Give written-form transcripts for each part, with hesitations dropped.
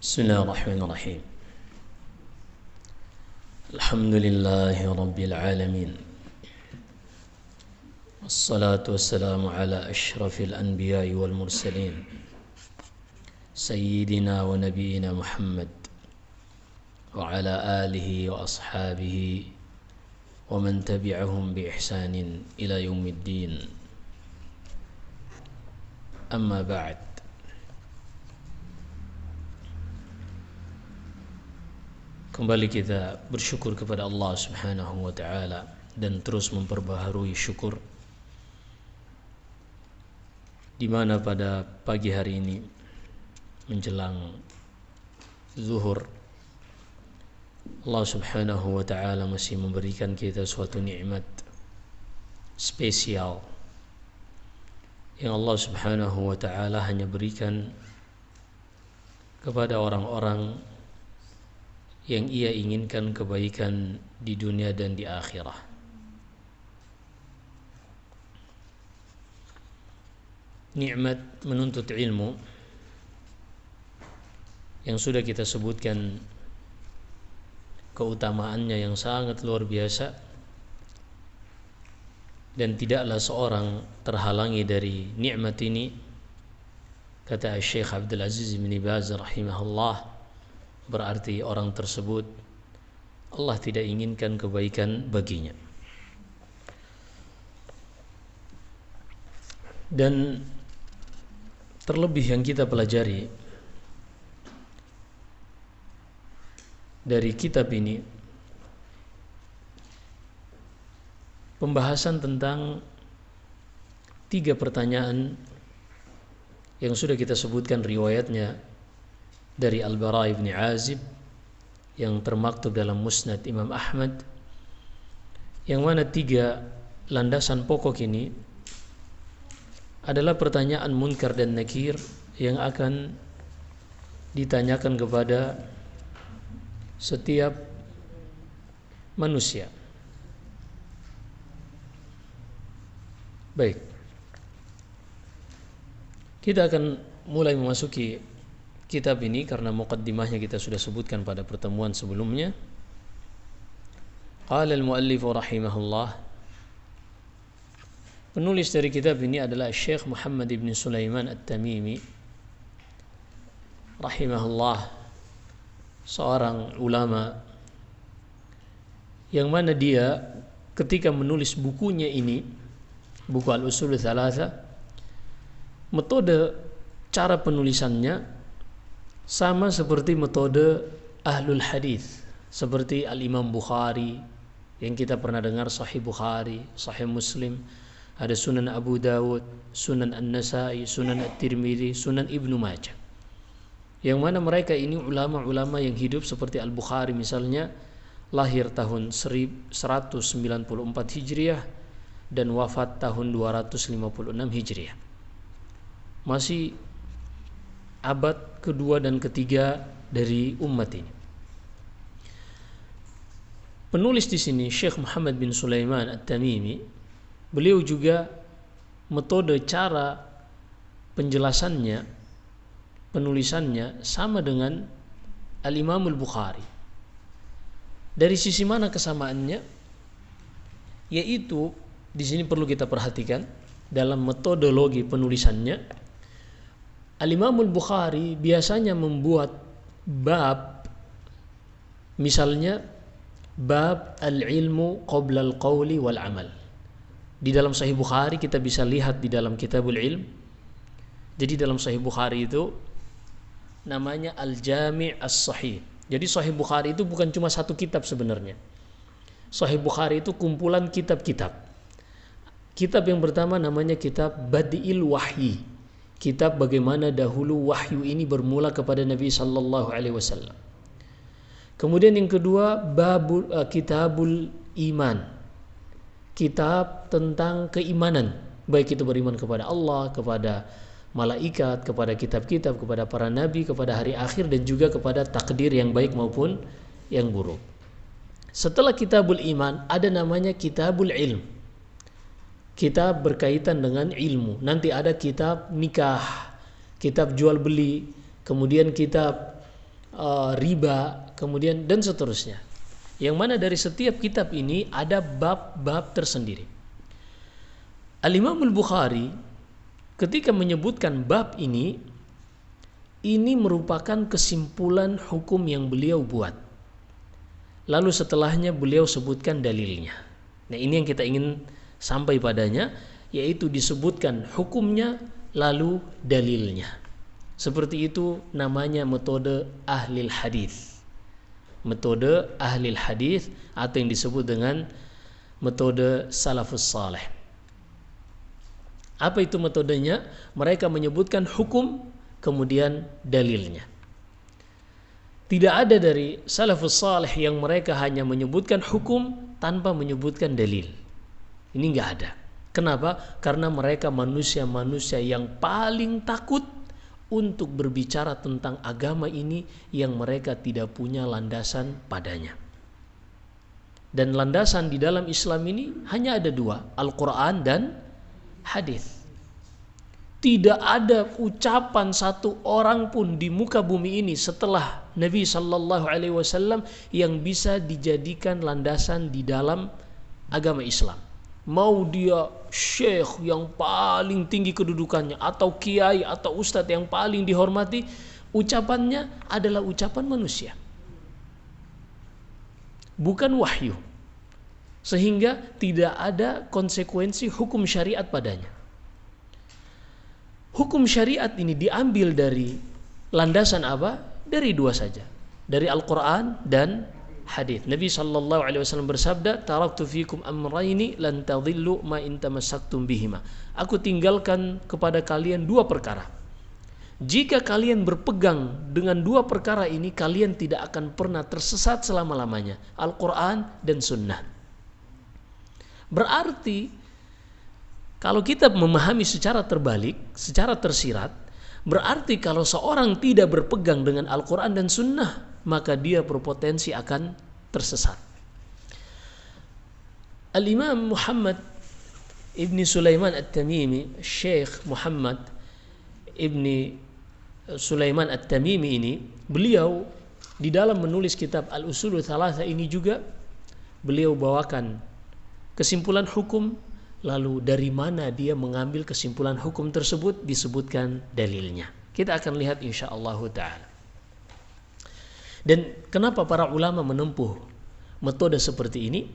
بسم الله الرحمن الرحيم. الحمد لله رب العالمين، والصلاة والسلام على أشرف الأنبياء والمرسلين سيدنا ونبينا محمد وعلى آله وأصحابه ومن تبعهم بإحسان إلى يوم الدين. أما بعد، kembali kita bersyukur kepada Allah Subhanahu wa taala dan terus memperbaharui syukur, di mana pada pagi hari ini menjelang zuhur Allah Subhanahu wa taala masih memberikan kita suatu nikmat spesial yang Allah Subhanahu wa taala hanya berikan kepada orang-orang yang ia inginkan kebaikan di dunia dan di akhirat. Nikmat menuntut ilmu yang sudah kita sebutkan keutamaannya yang sangat luar biasa, dan tidaklah seorang terhalangi dari nikmat ini. Kata Syekh Abdul Aziz bin Baz rahimahullah, berarti orang tersebut Allah tidak inginkan kebaikan baginya. Dan terlebih yang kita pelajari dari kitab ini, pembahasan tentang 3 pertanyaan yang sudah kita sebutkan riwayatnya dari Al-Bara' bin Azib yang termaktub dalam Musnad Imam Ahmad, yang mana 3 landasan pokok ini adalah pertanyaan munkar dan nakir yang akan ditanyakan kepada setiap manusia. Baik, kita akan mulai memasuki kitab ini karena muqaddimahnya kita sudah sebutkan pada pertemuan sebelumnya. Qala al-muallif rahimahullah, penulis dari kitab ini adalah Syekh Muhammad ibn Sulaiman At-Tamimi rahimahullah, seorang ulama yang mana dia ketika menulis bukunya ini, buku Al-Usul Thalatha, metode cara penulisannya sama seperti metode Ahlul Hadis, seperti Al-Imam Bukhari yang kita pernah dengar, Sahih Bukhari, Sahih Muslim, ada Sunan Abu Dawud, Sunan An-Nasai, Sunan At-Tirmidzi, Sunan Ibnu Majah, yang mana mereka ini ulama-ulama yang hidup. Seperti Al-Bukhari misalnya, lahir tahun 194 Hijriah dan wafat tahun 256 Hijriah, masih abad kedua dan ketiga dari umat ini. Penulis di sini Syekh Muhammad bin Sulaiman At-Tamimi, beliau juga metode cara penjelasannya, penulisannya sama dengan Al-Imam Al-Bukhari. Dari sisi mana kesamaannya? Yaitu di sini perlu kita perhatikan dalam metodologi penulisannya. Al-Imam Al-Bukhari biasanya membuat bab, misalnya bab al-ilmu qabla al-qawli wal-amal. Di dalam Sahih Bukhari kita bisa lihat di dalam Kitabul Ilm. Jadi dalam Sahih Bukhari itu namanya Al-Jami' As-Sahih. Jadi Sahih Bukhari itu bukan cuma satu kitab sebenarnya. Sahih Bukhari itu kumpulan kitab-kitab. Kitab yang pertama namanya kitab Badi'il Wahyi, kitab bagaimana dahulu wahyu ini bermula kepada Nabi sallallahu alaihi wasallam. Kemudian yang kedua Kitabul Iman, kitab tentang keimanan, baik itu beriman kepada Allah, kepada malaikat, kepada kitab-kitab, kepada para nabi, kepada hari akhir, dan juga kepada takdir yang baik maupun yang buruk. Setelah Kitabul Iman ada namanya Kitabul Ilm, kitab berkaitan dengan ilmu. Nanti ada kitab nikah, kitab jual beli, kemudian kitab riba, kemudian dan seterusnya. Yang mana dari setiap kitab ini ada bab-bab tersendiri. Al-Imam Al-Bukhari ketika menyebutkan bab ini merupakan kesimpulan hukum yang beliau buat. Lalu setelahnya beliau sebutkan dalilnya. Nah, ini yang kita ingin sampai padanya, yaitu disebutkan hukumnya lalu dalilnya. Seperti itu namanya metode ahlil hadis. Metode ahlil hadis atau yang disebut dengan metode salafus saleh. Apa itu metodenya? Mereka menyebutkan hukum kemudian dalilnya. Tidak ada dari salafus saleh yang mereka hanya menyebutkan hukum tanpa menyebutkan dalil. Ini enggak ada. Kenapa? Karena mereka manusia-manusia yang paling takut untuk berbicara tentang agama ini yang mereka tidak punya landasan padanya. Dan landasan di dalam Islam ini hanya ada dua, Al-Quran dan hadis. Tidak ada ucapan satu orang pun di muka bumi ini setelah Nabi Sallallahu Alaihi Wasallam yang bisa dijadikan landasan di dalam agama Islam. Mau dia syekh yang paling tinggi kedudukannya, atau kiai atau ustadz yang paling dihormati, ucapannya adalah ucapan manusia, bukan wahyu, sehingga tidak ada konsekuensi hukum syariat padanya. Hukum syariat ini diambil dari landasan apa? Dari dua saja, dari Al-Quran dan hadis. Nabi sallallahu alaihi wasallam bersabda, "Taraktu fikum amrayni lan tadhillu ma in tamassaktum bihima." Aku tinggalkan kepada kalian dua perkara. Jika kalian berpegang dengan dua perkara ini, kalian tidak akan pernah tersesat selama-lamanya. Al-Quran dan Sunnah. Berarti kalau kita memahami secara terbalik, secara tersirat, berarti kalau seorang tidak berpegang dengan Al-Quran dan Sunnah, maka dia berpotensi akan tersesat. Al-Imam Muhammad Ibn Sulaiman At-Tamimi, Syekh Muhammad Ibn Sulaiman At-Tamimi ini, beliau di dalam menulis kitab Al-Usulul Thalatha ini juga beliau bawakan kesimpulan hukum. Lalu dari mana dia mengambil kesimpulan hukum tersebut, disebutkan dalilnya. Kita akan lihat insyaallah ta'ala. Dan kenapa para ulama menempuh metode seperti ini?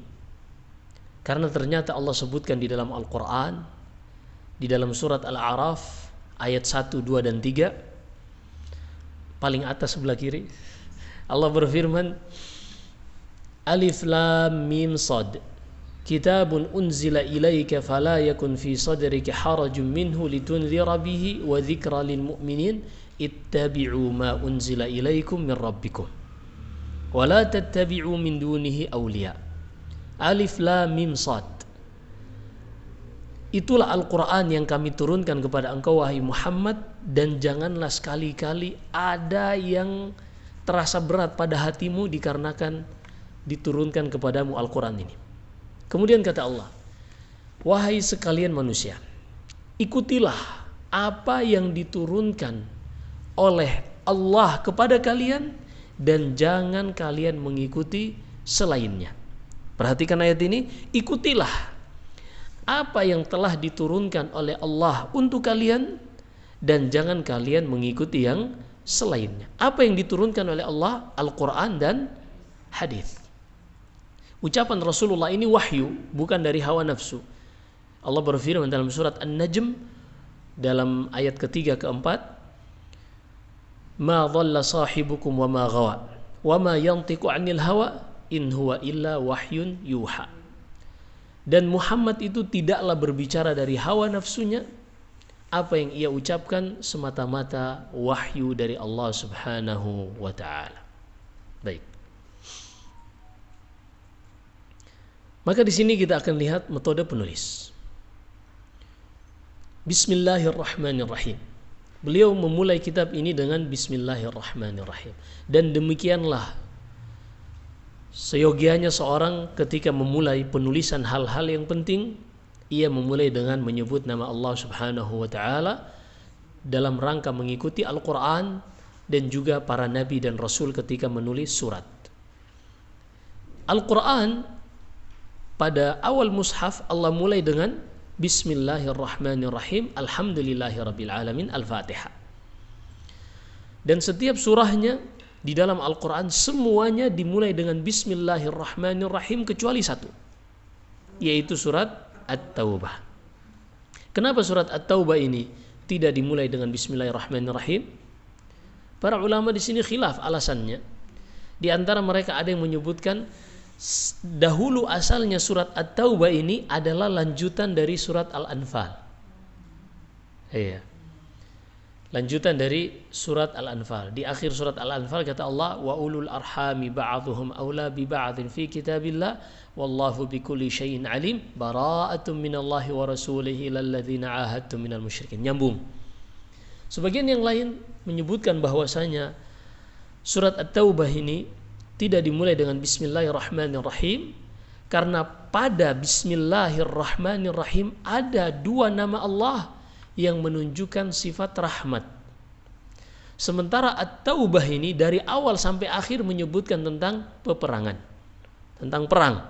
Karena ternyata Allah sebutkan di dalam Al-Quran, di dalam surat Al-A'raf ayat 1, 2, dan 3, paling atas sebelah kiri, Allah berfirman, Alif Lam Mim Sad, Kitabun unzila ilaika fala yakun fi sadrika harajun minhu litunzira bihi wa dzikra lil mu'minin ittabi'u ma unzila ilaikum min rabbikum wa la tattabi'u min dunihi awliya. Alif Lam Mim Sad. Itulah Al-Quran yang kami turunkan kepada engkau wahai Muhammad, dan janganlah sekali-kali ada yang terasa berat pada hatimu dikarenakan diturunkan kepadamu Al-Quran ini. Kemudian kata Allah, wahai sekalian manusia, ikutilah apa yang diturunkan oleh Allah kepada kalian dan jangan kalian mengikuti selainnya. Perhatikan ayat ini, ikutilah apa yang telah diturunkan oleh Allah untuk kalian dan jangan kalian mengikuti yang selainnya. Apa yang diturunkan oleh Allah? Al-Quran dan hadis. Ucapan Rasulullah ini wahyu, bukan dari hawa nafsu. Allah berfirman dalam surat An-Najm dalam ayat ketiga keempat, Ma dhalla sahibukum wa ma ghawa wa ma yantiqu 'anil hawa in huwa illa wahyun yuha. Dan Muhammad itu tidaklah berbicara dari hawa nafsunya, apa yang ia ucapkan semata-mata wahyu dari Allah Subhanahu wa taala. Baik. Maka di sini kita akan lihat metode penulis. Bismillahirrahmanirrahim. Beliau memulai kitab ini dengan Bismillahirrahmanirrahim. Dan demikianlah seyogianya seorang ketika memulai penulisan hal-hal yang penting, ia memulai dengan menyebut nama Allah Subhanahu wa taala dalam rangka mengikuti Al-Quran dan juga para nabi dan rasul ketika menulis surat. Al-Quran pada awal mushaf Allah mulai dengan Bismillahirrahmanirrahim, Alhamdulillahirabbil alamin, Al-Fatihah. Dan setiap surahnya di dalam Al-Quran semuanya dimulai dengan Bismillahirrahmanirrahim kecuali satu, yaitu surat At-Taubah. Kenapa surat At-Taubah ini tidak dimulai dengan Bismillahirrahmanirrahim? Para ulama di sini khilaf alasannya. Di antara mereka ada yang menyebutkan dahulu asalnya surat At-Taubah ini adalah lanjutan dari surat Al-Anfal. Iya. Lanjutan dari surat Al-Anfal. Di akhir surat Al-Anfal kata Allah, wa ulul arhami ba'dhuhum aula bi ba'dhin fi kitabillah wallahu bikulli syai'in alim bara'atun minallahi wa rasulihi lalladzina ahadtum minal musyrikin. Nyambung. Sebagian yang lain menyebutkan bahwasanya surat At-Taubah ini tidak dimulai dengan Bismillahirrahmanirrahim karena pada Bismillahirrahmanirrahim ada dua nama Allah yang menunjukkan sifat rahmat. Sementara At-Taubah ini dari awal sampai akhir menyebutkan tentang peperangan, tentang perang,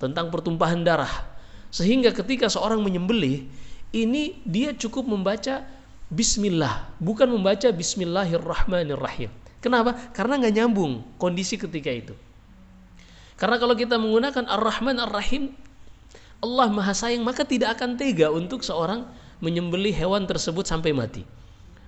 tentang pertumpahan darah. Sehingga ketika seorang menyembelih, ini dia cukup membaca Bismillah, bukan membaca Bismillahirrahmanirrahim. Kenapa? Karena nggak nyambung kondisi ketika itu. Karena kalau kita menggunakan Ar-Rahman Ar-Rahim, Allah Maha Sayang, maka tidak akan tega untuk seorang menyembelih hewan tersebut sampai mati.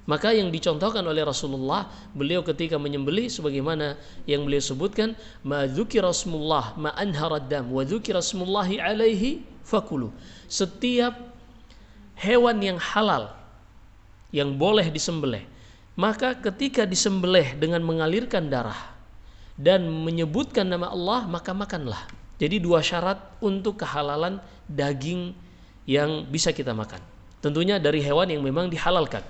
Maka yang dicontohkan oleh Rasulullah, beliau ketika menyembelih sebagaimana yang beliau sebutkan, ma dzukira smullah ma anharad dam wa dzukira smullahi alaihi fakulu. Setiap hewan yang halal yang boleh disembelih, maka ketika disembelih dengan mengalirkan darah dan menyebutkan nama Allah, maka makanlah. Jadi dua syarat untuk kehalalan daging yang bisa kita makan. Tentunya dari hewan yang memang dihalalkan.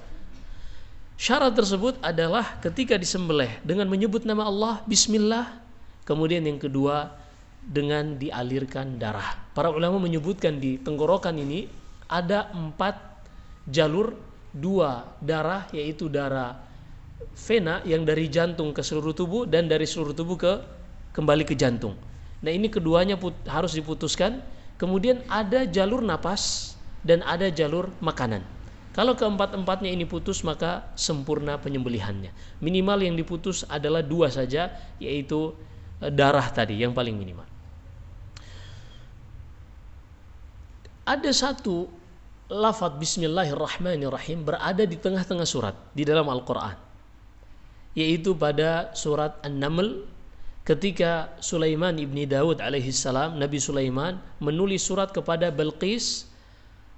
Syarat tersebut adalah ketika disembelih dengan menyebut nama Allah, Bismillah. Kemudian yang kedua dengan dialirkan darah. Para ulama menyebutkan di tenggorokan ini ada 4 jalur, 2 darah, yaitu darah vena yang dari jantung ke seluruh tubuh dan dari seluruh tubuh kembali ke jantung. Nah ini keduanya harus diputuskan. Kemudian ada jalur napas dan ada jalur makanan. Kalau keempat-empatnya ini putus, maka sempurna penyembelihannya. Minimal yang diputus adalah 2 saja, yaitu darah tadi yang paling minimal. Ada satu lafaz Bismillahirrahmanirrahim berada di tengah-tengah surat di dalam Al-Quran, yaitu pada surat An-Naml ketika Sulaiman ibni Daud alaihissalam, Nabi Sulaiman menulis surat kepada Balqis,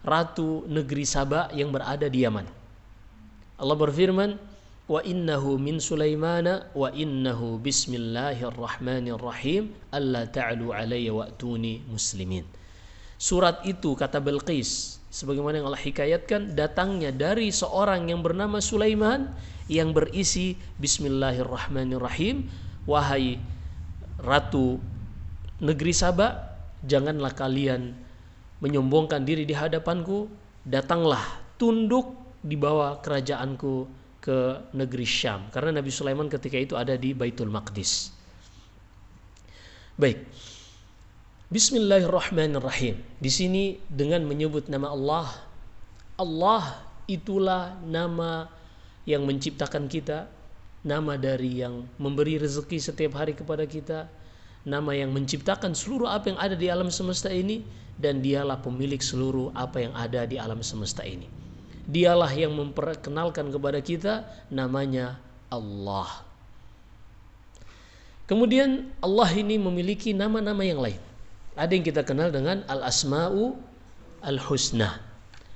ratu negeri Saba yang berada di Yaman. Allah berfirman, wa innahu min Sulaimana wa innahu bismillahirrahmanirrahim alla ta'lu alayya wa'tuni muslimin. Surat itu, kata Balqis, sebagaimana yang Allah hikayatkan, datangnya dari seorang yang bernama Sulaiman yang berisi Bismillahirrahmanirrahim. Wahai ratu negeri Saba, janganlah kalian menyombongkan diri di hadapanku, datanglah tunduk di bawah kerajaanku ke negeri Syam. Karena Nabi Sulaiman ketika itu ada di Baitul Maqdis. Baik. Bismillahirrahmanirrahim. Di sini dengan menyebut nama Allah. Allah itulah nama yang menciptakan kita, nama dari yang memberi rezeki setiap hari kepada kita, nama yang menciptakan seluruh apa yang ada di alam semesta ini, dan dialah pemilik seluruh apa yang ada di alam semesta ini. Dialah yang memperkenalkan kepada kita namanya Allah. Kemudian Allah ini memiliki nama-nama yang lain. Ada yang kita kenal dengan Al-Asma'u Al-Husna.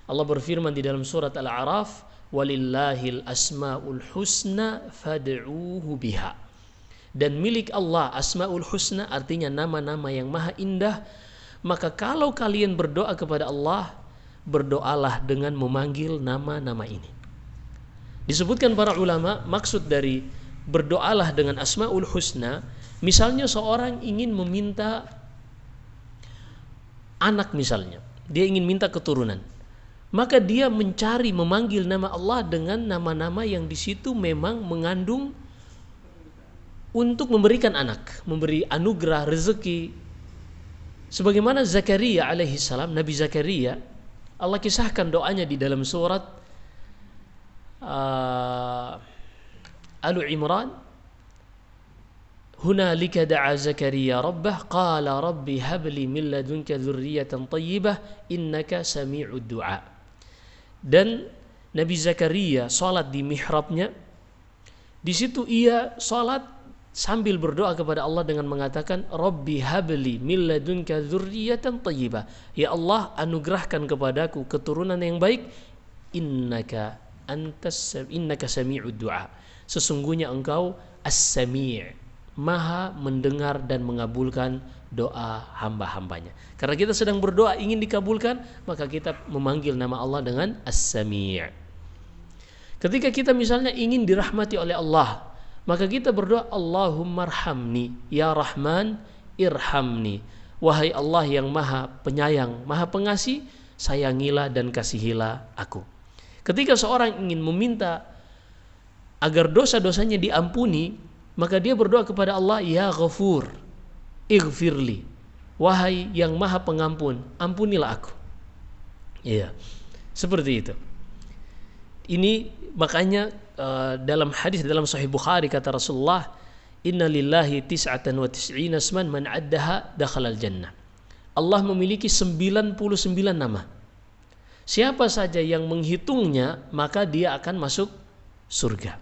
Allah berfirman di dalam surat Al-A'raf, walillahil asma'ul husna fad'uuhu biha. Dan milik Allah Asma'ul Husna, artinya nama-nama yang maha indah. Maka kalau kalian berdoa kepada Allah, berdoalah dengan memanggil nama-nama ini. Disebutkan para ulama, maksud dari berdoalah dengan Asma'ul Husna, misalnya seorang ingin meminta anak misalnya, dia ingin minta keturunan, maka dia mencari, memanggil nama Allah dengan nama-nama yang di situ memang mengandung untuk memberikan anak, memberi anugerah, rezeki. Sebagaimana Zakaria alaihi salam, Nabi Zakaria, Allah kisahkan doanya di dalam surat Al-Imran, hunalika da'a Zakaria rabbah qala rabbi habli min ladunka dzurriyyatan thayyibah innaka sami'ud du'a. Dan Nabi Zakaria salat di mihrabnya, di situ ia salat sambil berdoa kepada Allah dengan mengatakan rabbi habli min ladunka dzurriyyatan thayyibah, ya Allah anugerahkan kepadaku keturunan yang baik, innaka sami'ud du'a, sesungguhnya engkau as-sami', maha mendengar dan mengabulkan doa hamba-hambanya. Karena kita sedang berdoa ingin dikabulkan, maka kita memanggil nama Allah dengan as-sami'. Ketika kita misalnya ingin dirahmati oleh Allah, maka kita berdoa Allahumma arhamni, ya Rahman irhamni, wahai Allah yang maha penyayang, maha pengasih, sayangilah dan kasihilah aku. Ketika seorang ingin meminta agar dosa-dosanya diampuni, maka dia berdoa kepada Allah, ya Ghafur ighfirli, wahai yang maha pengampun, ampunilah aku. Iya, seperti itu. Ini makanya dalam hadis dalam Sahih Bukhari kata Rasulullah, inna lillahi tis'atan wa tis'ina asman man addaha dakhalal jannah. Allah memiliki 99 nama. Siapa saja yang menghitungnya, maka dia akan masuk surga.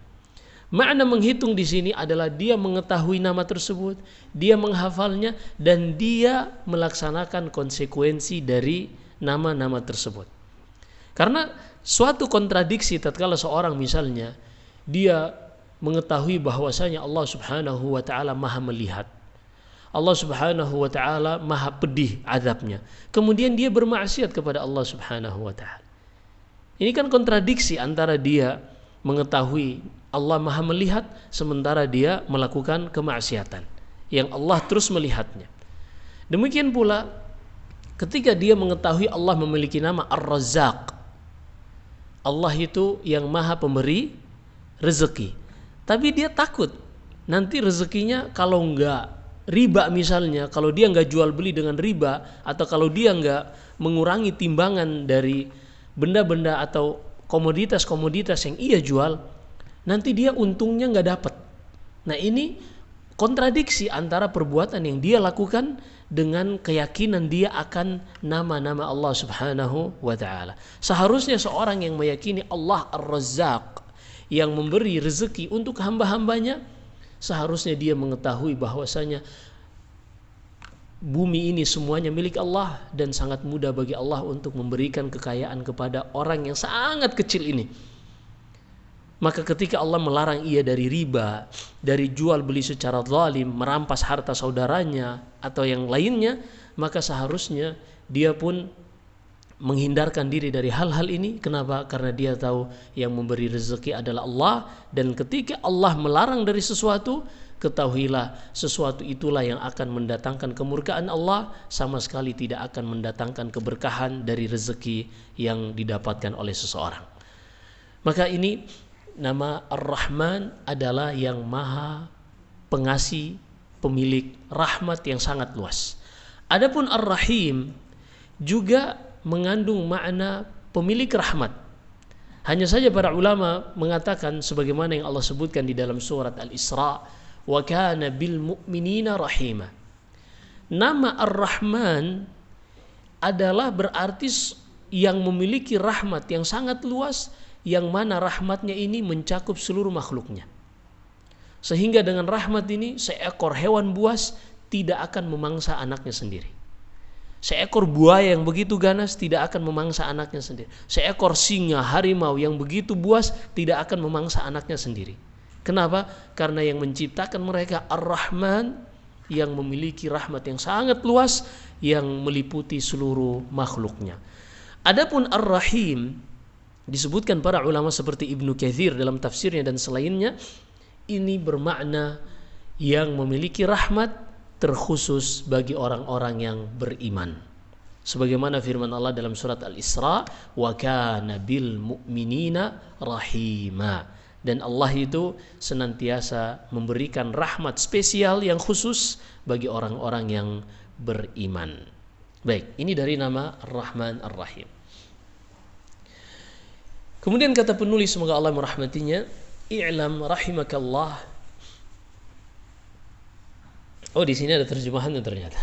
Makna menghitung di sini adalah dia mengetahui nama tersebut, dia menghafalnya, dan dia melaksanakan konsekuensi dari nama-nama tersebut. Karena suatu kontradiksi tatkala seorang misalnya dia mengetahui bahwasanya Allah Subhanahu wa taala Maha melihat, Allah Subhanahu wa taala Maha pedih azabnya, kemudian dia bermaksiat kepada Allah Subhanahu wa taala. Ini kan kontradiksi antara dia mengetahui Allah Maha melihat sementara dia melakukan kemaksiatan yang Allah terus melihatnya. Demikian pula ketika dia mengetahui Allah memiliki nama Ar-Razzaq, Allah itu yang maha pemberi rezeki, tapi dia takut nanti rezekinya kalau enggak riba misalnya, kalau dia enggak jual beli dengan riba, atau kalau dia enggak mengurangi timbangan dari benda-benda atau komoditas-komoditas yang ia jual, nanti dia untungnya nggak dapat. Nah, ini kontradiksi antara perbuatan yang dia lakukan dengan keyakinan dia akan nama-nama Allah Subhanahu wa taala. Seharusnya seorang yang meyakini Allah Ar-Razzaq, yang memberi rezeki untuk hamba-hambanya, seharusnya dia mengetahui bahwasanya bumi ini semuanya milik Allah dan sangat mudah bagi Allah untuk memberikan kekayaan kepada orang yang sangat kecil ini. Maka ketika Allah melarang ia dari riba, dari jual beli secara zalim, merampas harta saudaranya atau yang lainnya, maka seharusnya dia pun menghindarkan diri dari hal-hal ini. Kenapa? Karena dia tahu yang memberi rezeki adalah Allah, dan ketika Allah melarang dari sesuatu, ketahuilah sesuatu itulah yang akan mendatangkan kemurkaan Allah, sama sekali tidak akan mendatangkan keberkahan dari rezeki yang didapatkan oleh seseorang. Maka ini nama Ar-Rahman adalah yang maha pengasih, pemilik rahmat yang sangat luas. Adapun Ar-Rahim juga mengandung makna pemilik rahmat. Hanya saja para ulama mengatakan sebagaimana yang Allah sebutkan di dalam surat Al-Isra, wa kana bil mu'minina rahima. Nama Ar-Rahman adalah berarti yang memiliki rahmat yang sangat luas, yang mana rahmatnya ini mencakup seluruh makhluknya. Sehingga dengan rahmat ini seekor hewan buas tidak akan memangsa anaknya sendiri. Seekor buaya yang begitu ganas tidak akan memangsa anaknya sendiri. Seekor singa, harimau yang begitu buas tidak akan memangsa anaknya sendiri. Kenapa? Karena yang menciptakan mereka Ar-Rahman, yang memiliki rahmat yang sangat luas yang meliputi seluruh makhluknya. Adapun Ar-Rahim disebutkan para ulama seperti Ibnu Katsir dalam tafsirnya dan selainnya, ini bermakna yang memiliki rahmat terkhusus bagi orang-orang yang beriman. Sebagaimana firman Allah dalam surat Al-Isra, wa kana bil mu'minina rahima. Dan Allah itu senantiasa memberikan rahmat spesial yang khusus bagi orang-orang yang beriman. Baik, ini dari nama Ar-Rahman Ar-Rahim. Kemudian kata penulis, semoga Allah merahmatinya, i'lam rahimakallah. Oh, di sini ada terjemahannya ternyata.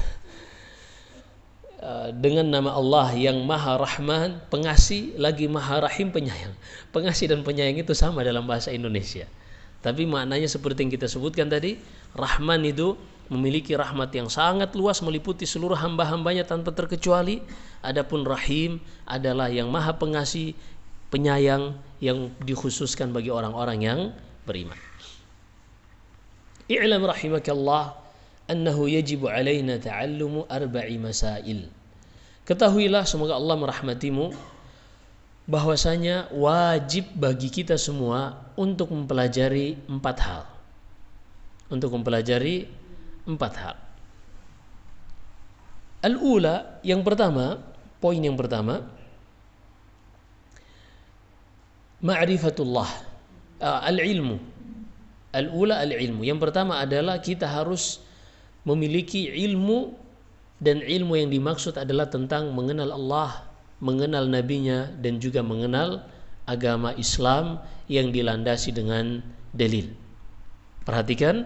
Dengan nama Allah yang Maha Rahman, pengasih, lagi Maha Rahim, penyayang. Pengasih dan penyayang itu sama dalam bahasa Indonesia. Tapi maknanya seperti yang kita sebutkan tadi, Rahman itu memiliki rahmat yang sangat luas, meliputi seluruh hamba-hambanya tanpa terkecuali. Adapun Rahim adalah yang Maha Pengasih, penyayang, yang dikhususkan bagi orang-orang yang beriman. I'lam rahimakallah annahu yajibu alaina ta'allumu arba'i masail. Ketahuilah, semoga Allah merahmatimu, bahwasanya wajib bagi kita semua untuk mempelajari 4 hal. Untuk mempelajari 4 hal. Al-ula, yang pertama, poin yang pertama, ma'rifatullah, al-ilmu. Al-ula al-ilmu. Yang pertama adalah kita harus memiliki ilmu, dan ilmu yang dimaksud adalah tentang mengenal Allah, mengenal nabinya, dan juga mengenal agama Islam yang dilandasi dengan dalil. Perhatikan,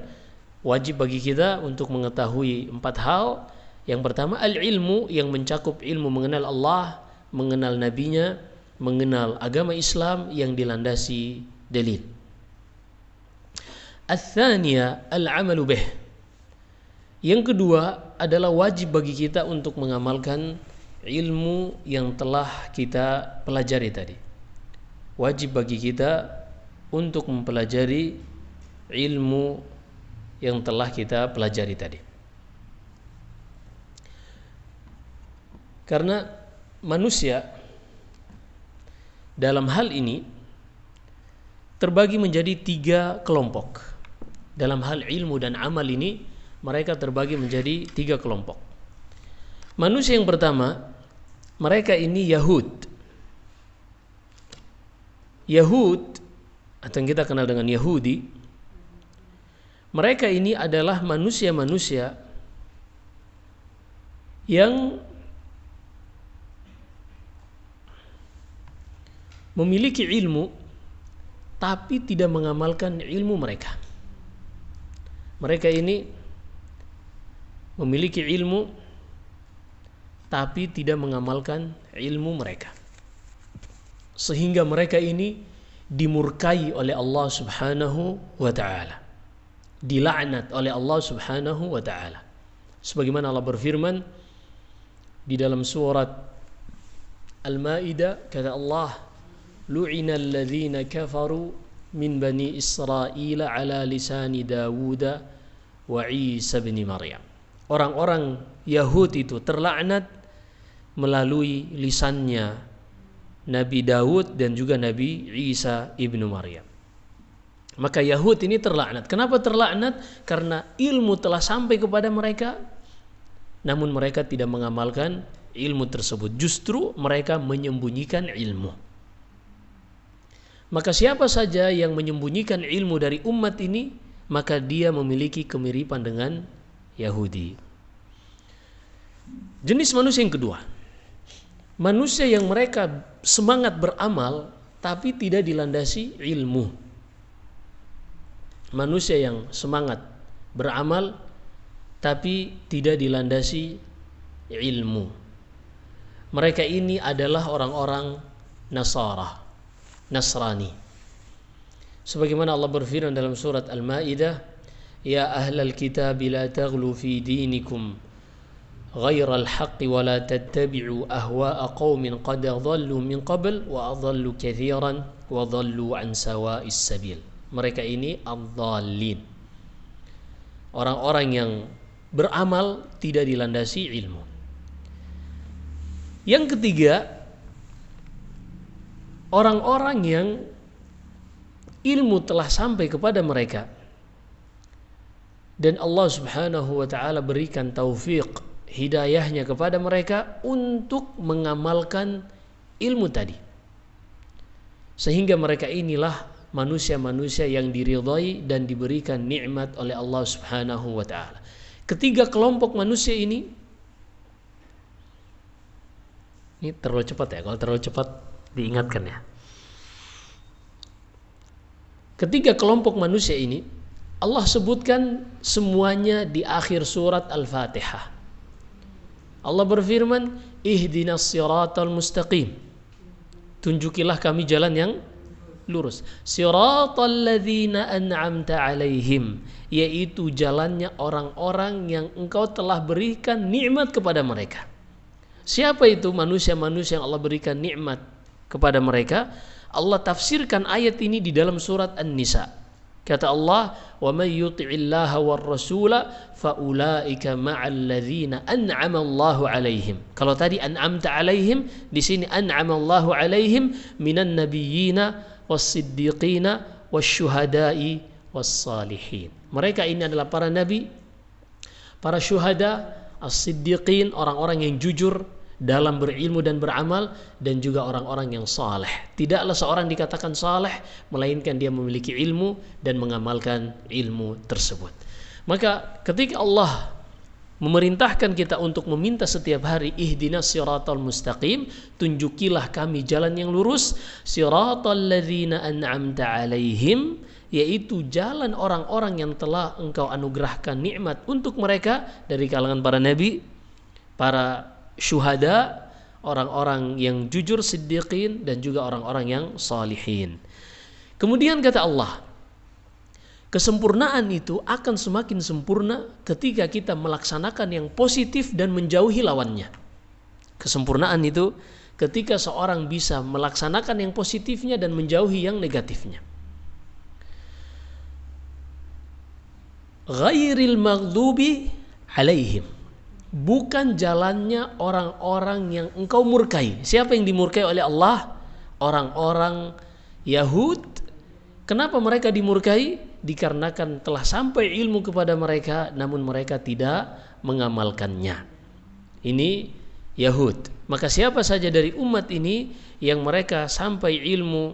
wajib bagi kita untuk mengetahui 4 hal. Yang pertama al-ilmu, yang mencakup ilmu mengenal Allah, mengenal nabinya, mengenal agama Islam yang dilandasi dalil. Ats-tsaniya al-'amalu bih. Yang kedua adalah wajib bagi kita untuk mengamalkan ilmu yang telah kita pelajari tadi. Wajib bagi kita untuk mempelajari ilmu yang telah kita pelajari tadi. Karena manusia dalam hal ini terbagi menjadi 3 kelompok. Dalam hal ilmu dan amal ini mereka terbagi menjadi 3 kelompok. Manusia yang pertama, mereka ini Yahud. Yahud, atau yang kita kenal dengan Yahudi, mereka ini adalah manusia-manusia yang memiliki ilmu tapi tidak mengamalkan ilmu mereka. Mereka ini memiliki ilmu tapi tidak mengamalkan ilmu mereka, sehingga mereka ini dimurkai oleh Allah Subhanahu wa ta'ala, dilaknat oleh Allah Subhanahu wa ta'ala. Sebagaimana Allah berfirman di dalam surat Al-Maidah, kata Allah, lu'ina alladhina kafaru min bani Israel ala lisani Dawud wa Isa bin Maryam. Orang-orang Yahudi itu terlaknat melalui lisannya Nabi Daud dan juga Nabi Isa ibnu Maryam. Maka Yahud ini terlaknat. Kenapa terlaknat? Karena ilmu telah sampai kepada mereka, namun mereka tidak mengamalkan ilmu tersebut. Justru mereka menyembunyikan ilmu. Maka siapa saja yang menyembunyikan ilmu dari umat ini, maka dia memiliki kemiripan dengan Yahudi. Jenis manusia yang kedua, manusia yang mereka semangat beramal tapi tidak dilandasi ilmu. Manusia yang semangat beramal tapi tidak dilandasi ilmu. Mereka ini adalah orang-orang Nasrani. Sebagaimana Allah berfirman dalam surat Al-Maidah, ya ahlal kitab la taghlu fi dinikum ghairal haqqi wa la tattabi'u ahwa'a qaumin qad dhallu min qabl wa adhallu katsiran wa dhallu an sawa'is sabil. Mereka ini adh-dhallin, orang-orang yang beramal tidak dilandasi ilmu. Yang ketiga, orang-orang yang ilmu telah sampai kepada mereka dan Allah Subhanahu wa ta'ala berikan taufik hidayahnya kepada mereka untuk mengamalkan ilmu tadi. Sehingga mereka inilah manusia-manusia yang diridhai dan diberikan nikmat oleh Allah Subhanahu wa taala. Ketiga kelompok manusia ini terlalu cepat ya, kalau terlalu cepat diingatkan ya. Ketiga kelompok manusia ini Allah sebutkan semuanya di akhir surat Al-Fatihah. Allah berfirman, ihdinas siratal mustaqim. Tunjukilah kami jalan yang lurus. Siratal ladzina an'amta alaihim, yaitu jalannya orang-orang yang engkau telah berikan nikmat kepada mereka. Siapa itu manusia-manusia yang Allah berikan nikmat kepada mereka? Allah tafsirkan ayat ini di dalam surat An-Nisa. Kata Allah, "Wa may yuti'illaha war rasula fa ulaika ma'al ladzina an'ama Allahu 'alaihim." Kalau tadi an'amta 'alaihim, di sini an'ama Allahu 'alaihim minan nabiyyina was-siddiqina wasyuhada'i was-salihin. Mereka ini adalah para nabi, para syuhada, as-siddiqin, orang-orang yang jujur dalam berilmu dan beramal, dan juga orang-orang yang saleh. Tidaklah seorang dikatakan saleh melainkan dia memiliki ilmu dan mengamalkan ilmu tersebut. Maka ketika Allah memerintahkan kita untuk meminta setiap hari ihdinas siratal mustaqim, tunjukilah kami jalan yang lurus, siratal ladzina an'amta alaihim, yaitu jalan orang-orang yang telah engkau anugerahkan nikmat untuk mereka dari kalangan para nabi, para syuhada, orang-orang yang jujur, siddiqin, dan juga orang-orang yang salihin. Kemudian kata Allah, kesempurnaan itu akan semakin sempurna ketika kita melaksanakan yang positif dan menjauhi lawannya. Kesempurnaan itu ketika seorang bisa melaksanakan yang positifnya dan menjauhi yang negatifnya. Ghairil maghdubi alaihim, bukan jalannya orang-orang yang engkau murkai. Siapa yang dimurkai oleh Allah? Orang-orang Yahud. Kenapa mereka dimurkai? Dikarenakan telah sampai ilmu kepada mereka namun mereka tidak mengamalkannya. Ini Yahud. Maka siapa saja dari umat ini yang mereka sampai ilmu,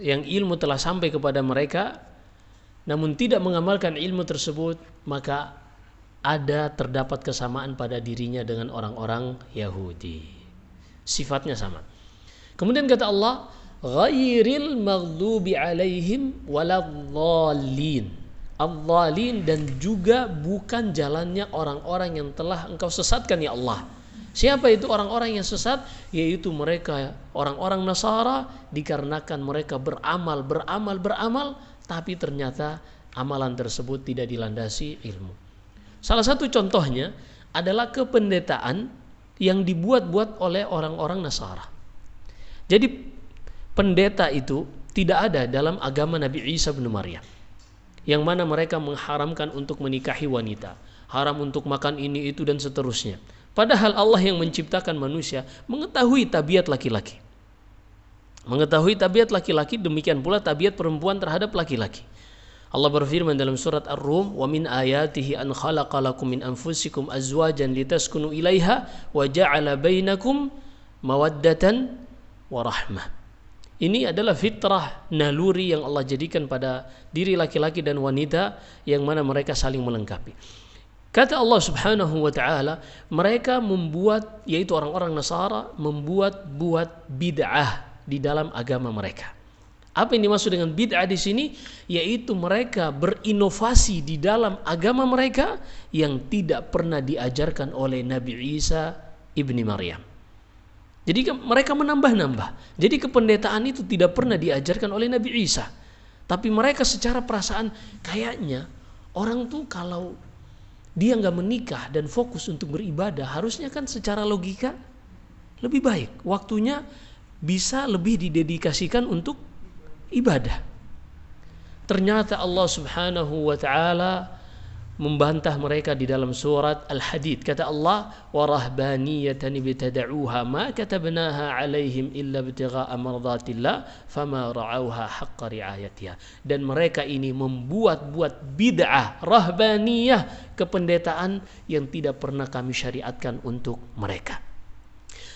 yang ilmu telah sampai kepada mereka namun tidak mengamalkan ilmu tersebut, maka terdapat kesamaan pada dirinya dengan orang-orang Yahudi. Sifatnya sama. Kemudian kata Allah, ghairil maghdubi alaihim waladhdallin. Adh-dhalin, dan juga bukan jalannya orang-orang yang telah engkau sesatkan ya Allah. Siapa itu orang-orang yang sesat? Yaitu mereka orang-orang Nasara, dikarenakan mereka beramal, tapi ternyata amalan tersebut tidak dilandasi ilmu. Salah satu contohnya adalah kependetaan yang dibuat-buat oleh orang-orang Nasara. Jadi pendeta itu tidak ada dalam agama Nabi Isa bin Maryam, yang mana mereka mengharamkan untuk menikahi wanita, haram untuk makan ini itu dan seterusnya. Padahal Allah yang menciptakan manusia mengetahui tabiat laki-laki. Mengetahui tabiat laki-laki, demikian pula tabiat perempuan terhadap laki-laki. Allah berfirman dalam surat Ar-Rum, "Wa min ayatihi an khalaqa lakum min anfusikum azwajan litaskunu ilaiha wa ja'ala bainakum mawaddatan wa rahmah." Ini adalah fitrah naluri yang Allah jadikan pada diri laki-laki dan wanita, yang mana mereka saling melengkapi. Kata Allah Subhanahu wa taala, mereka membuat, yaitu orang-orang Nasara, membuat bid'ah di dalam agama mereka. Apa yang dimaksud dengan bid'ah di sini? Yaitu mereka berinovasi di dalam agama mereka yang tidak pernah diajarkan oleh Nabi Isa ibni Maryam. Jadi mereka menambah-nambah. Jadi kependetaan itu tidak pernah diajarkan oleh Nabi Isa. Tapi mereka secara perasaan, kayaknya orang tuh kalau dia nggak menikah dan fokus untuk beribadah, harusnya kan secara logika lebih baik. Waktunya bisa lebih didedikasikan untuk ibadah. Ternyata Allah Subhanahu wa taala membantah mereka di dalam surat Al-Hadid. Kata Allah, wa rahbaniyatan ibtada'uha ma katabnaha 'alaihim illa ibtigha'a mardatillah fama ra'auha haqqa ri'ayatiha. Dan mereka ini membuat-buat bid'ah rahbaniyah, kependetaan yang tidak pernah kami syariatkan untuk mereka.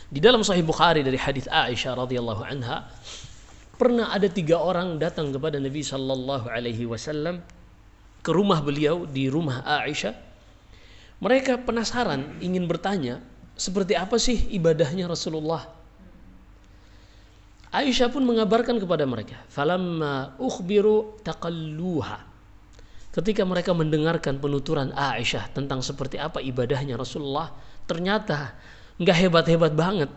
Di dalam Sahih Bukhari dari hadis Aisyah radhiyallahu anha, pernah ada 3 orang datang kepada Nabi sallallahu alaihi wasallam ke rumah beliau, di rumah Aisyah. Mereka penasaran, ingin bertanya, seperti apa sih ibadahnya Rasulullah? Aisyah pun mengabarkan kepada mereka. Falamma ukhbiru taqalluha. Ketika mereka mendengarkan penuturan Aisyah tentang seperti apa ibadahnya Rasulullah, ternyata nggak hebat-hebat banget.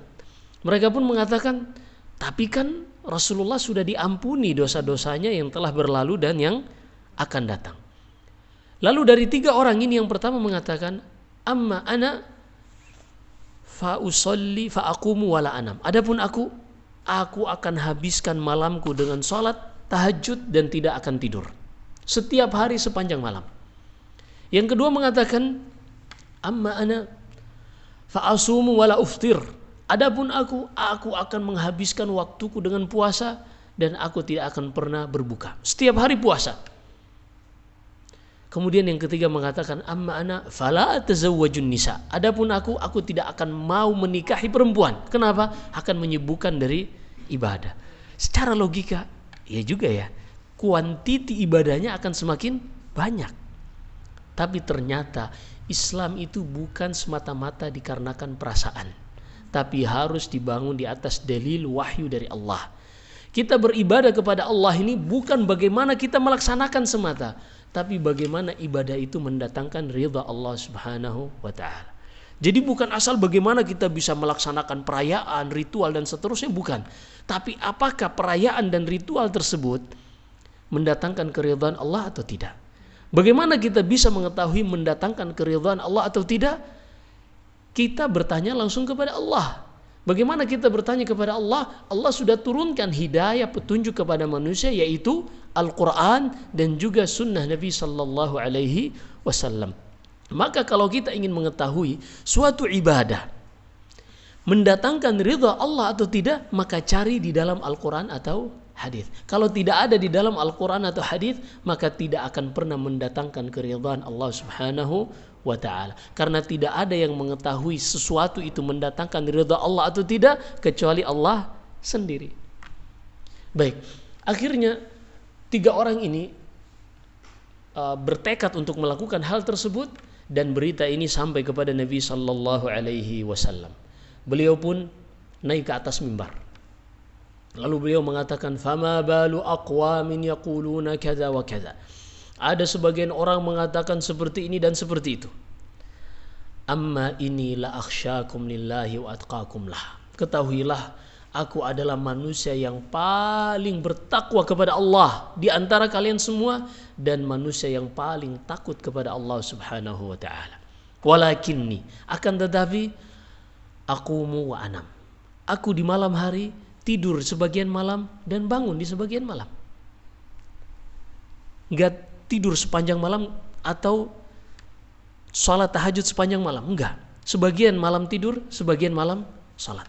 Mereka pun mengatakan, tapi kan Rasulullah sudah diampuni dosa-dosanya yang telah berlalu dan yang akan datang. Lalu dari 3 orang ini yang pertama mengatakan, amma ana fa usolli fa aqumu wala anam. Adapun aku akan habiskan malamku dengan salat tahajud dan tidak akan tidur setiap hari sepanjang malam. Yang kedua mengatakan, amma ana fa asumu wala uftir. Adapun aku akan menghabiskan waktuku dengan puasa dan aku tidak akan pernah berbuka. Setiap hari puasa. Kemudian yang ketiga mengatakan, amma ana fala atazawwajun nisa. Adapun aku tidak akan mau menikahi perempuan. Kenapa? Akan menyibukkan dari ibadah. Secara logika, ya juga ya, kuantiti ibadahnya akan semakin banyak. Tapi ternyata Islam itu bukan semata-mata dikarenakan perasaan, tapi harus dibangun di atas dalil wahyu dari Allah. Kita beribadah kepada Allah ini bukan bagaimana kita melaksanakan semata, tapi bagaimana ibadah itu mendatangkan ridha Allah Subhanahu wa ta'ala. Jadi bukan asal bagaimana kita bisa melaksanakan perayaan, ritual dan seterusnya, bukan. Tapi apakah perayaan dan ritual tersebut mendatangkan keridhaan Allah atau tidak? Bagaimana kita bisa mengetahui mendatangkan keridhaan Allah atau tidak? Kita bertanya langsung kepada Allah. Bagaimana kita bertanya kepada Allah? Allah sudah turunkan hidayah, petunjuk kepada manusia, yaitu Al-Quran dan juga sunnah Nabi Sallallahu Alaihi Wasallam. Maka kalau kita ingin mengetahui suatu ibadah mendatangkan ridha Allah atau tidak, maka cari di dalam Al-Quran atau hadis. Kalau tidak ada di dalam Al-Quran atau hadis, maka tidak akan pernah mendatangkan keridhaan Allah Subhanahu wa ta'ala. Karena tidak ada yang mengetahui sesuatu itu mendatangkan ridha Allah atau tidak kecuali Allah sendiri. Baik, akhirnya 3 orang ini bertekad untuk melakukan hal tersebut, dan berita ini sampai kepada Nabi sallallahu alaihi wasallam. Beliau pun naik ke atas mimbar. Lalu beliau mengatakan, fama balu aqwamin yaquluna kadza wa kadza. Ada sebagian orang mengatakan seperti ini dan seperti itu. Amma inni la akhsyakum lillahi wa atqakum lah. Ketahuilah, aku adalah manusia yang paling bertakwa kepada Allah di antara kalian semua, dan manusia yang paling takut kepada Allah Subhanahu wa ta'ala. Walakinni, akan tetapi, aqumu wa anam. Aku di malam hari tidur sebagian malam dan bangun di sebagian malam. Enggak tidur sepanjang malam atau salat tahajud sepanjang malam, enggak. Sebagian malam tidur, sebagian malam salat.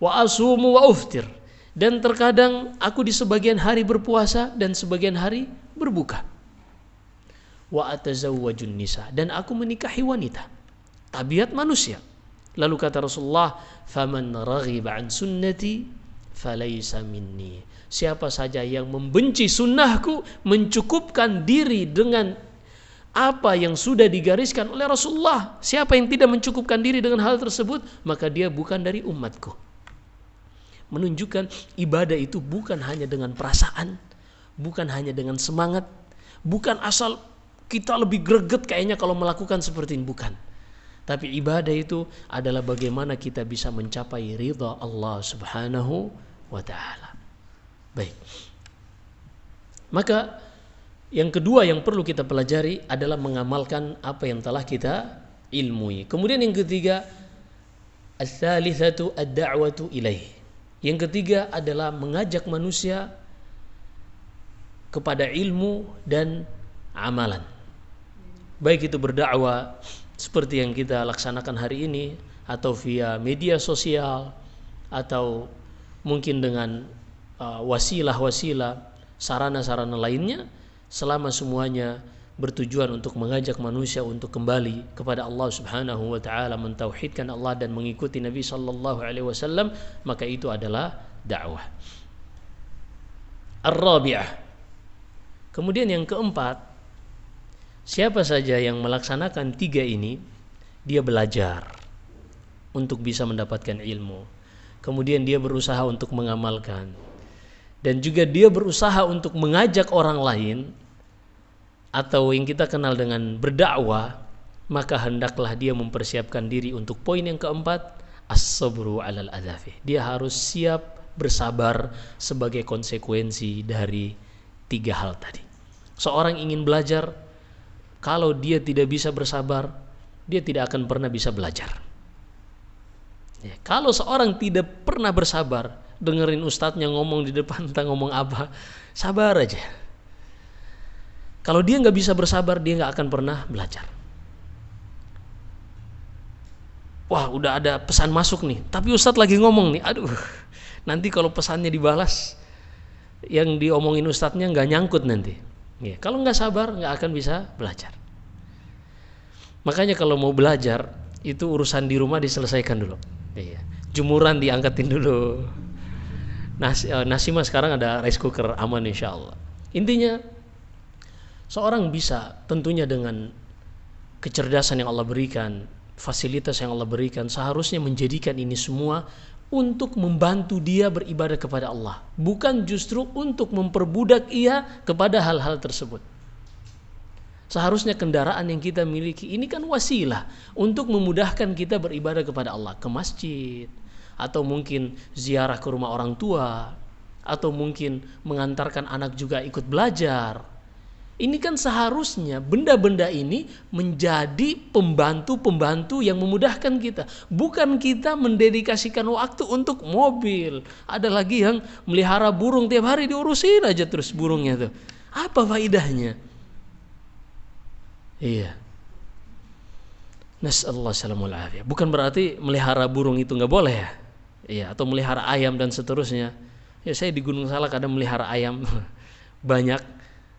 Wa asumu wa uftir, dan terkadang aku di sebagian hari berpuasa dan sebagian hari berbuka. Wa atazawwajun nisa, dan aku menikahi wanita. Tabiat manusia. Lalu kata Rasulullah, faman raghiba an sunnati falaysa minni. Siapa saja yang membenci sunnahku, mencukupkan diri dengan apa yang sudah digariskan oleh Rasulullah, siapa yang tidak mencukupkan diri dengan hal tersebut, maka dia bukan dari umatku. Menunjukkan ibadah itu bukan hanya dengan perasaan, bukan hanya dengan semangat, bukan asal kita lebih greget kayaknya kalau melakukan seperti ini, bukan. Tapi ibadah itu adalah bagaimana kita bisa mencapai ridha Allah Subhanahu wa ta'ala. Baik. Maka yang kedua yang perlu kita pelajari adalah mengamalkan apa yang telah kita ilmui. Kemudian yang ketiga, ats-tsalitsatu ad-da'watu ilaih. Yang ketiga adalah mengajak manusia kepada ilmu dan amalan. baik itu berdakwah seperti yang kita laksanakan hari ini, atau via media sosial, atau mungkin dengan wasilah-wasilah, sarana-sarana lainnya, selama semuanya bertujuan untuk mengajak manusia untuk kembali kepada Allah Subhanahu wa taala, mentauhidkan Allah dan mengikuti Nabi sallallahu alaihi wasallam, maka itu adalah dakwah. Ar-rabi'ah. Kemudian yang keempat, siapa saja yang melaksanakan 3 ini, dia belajar untuk bisa mendapatkan ilmu. Kemudian dia berusaha untuk mengamalkan. Dan juga dia berusaha untuk mengajak orang lain, atau yang kita kenal dengan berdakwah, maka hendaklah dia mempersiapkan diri untuk poin yang keempat, as-sabru 'alal adzafi. Dia harus siap bersabar sebagai konsekuensi dari 3 hal tadi. Seorang ingin belajar, kalau dia tidak bisa bersabar, dia tidak akan pernah bisa belajar. Ya, kalau seorang tidak pernah bersabar, dengerin ustadznya ngomong di depan, entah ngomong apa, sabar aja. Kalau dia nggak bisa bersabar, dia nggak akan pernah belajar. Wah, udah ada pesan masuk nih, tapi ustadz lagi ngomong nih, aduh, nanti kalau pesannya dibalas, yang diomongin ustadznya nggak nyangkut nanti. Ya, kalau nggak sabar, nggak akan bisa belajar. Makanya kalau mau belajar, itu urusan di rumah diselesaikan dulu. Iya. Jemuran diangkatin dulu. Nasi mah sekarang ada rice cooker, aman insya Allah. Intinya, seorang bisa tentunya dengan kecerdasan yang Allah berikan, fasilitas yang Allah berikan, seharusnya menjadikan ini semua untuk membantu dia beribadah kepada Allah, bukan justru untuk memperbudak ia kepada hal-hal tersebut. Seharusnya kendaraan yang kita miliki ini kan wasilah untuk memudahkan kita beribadah kepada Allah, ke masjid, atau mungkin ziarah ke rumah orang tua, atau mungkin mengantarkan anak juga ikut belajar. Ini kan seharusnya benda-benda ini menjadi pembantu-pembantu yang memudahkan kita. Bukan kita mendedikasikan waktu untuk mobil. Ada lagi yang melihara burung, tiap hari diurusin aja terus burungnya tuh. Apa faidahnya? Iya. Nasallahu salamul afiyah. Bukan berarti melihara burung itu nggak boleh ya. Iya, atau melihara ayam dan seterusnya. Ya, saya di Gunung Salak ada melihara ayam banyak.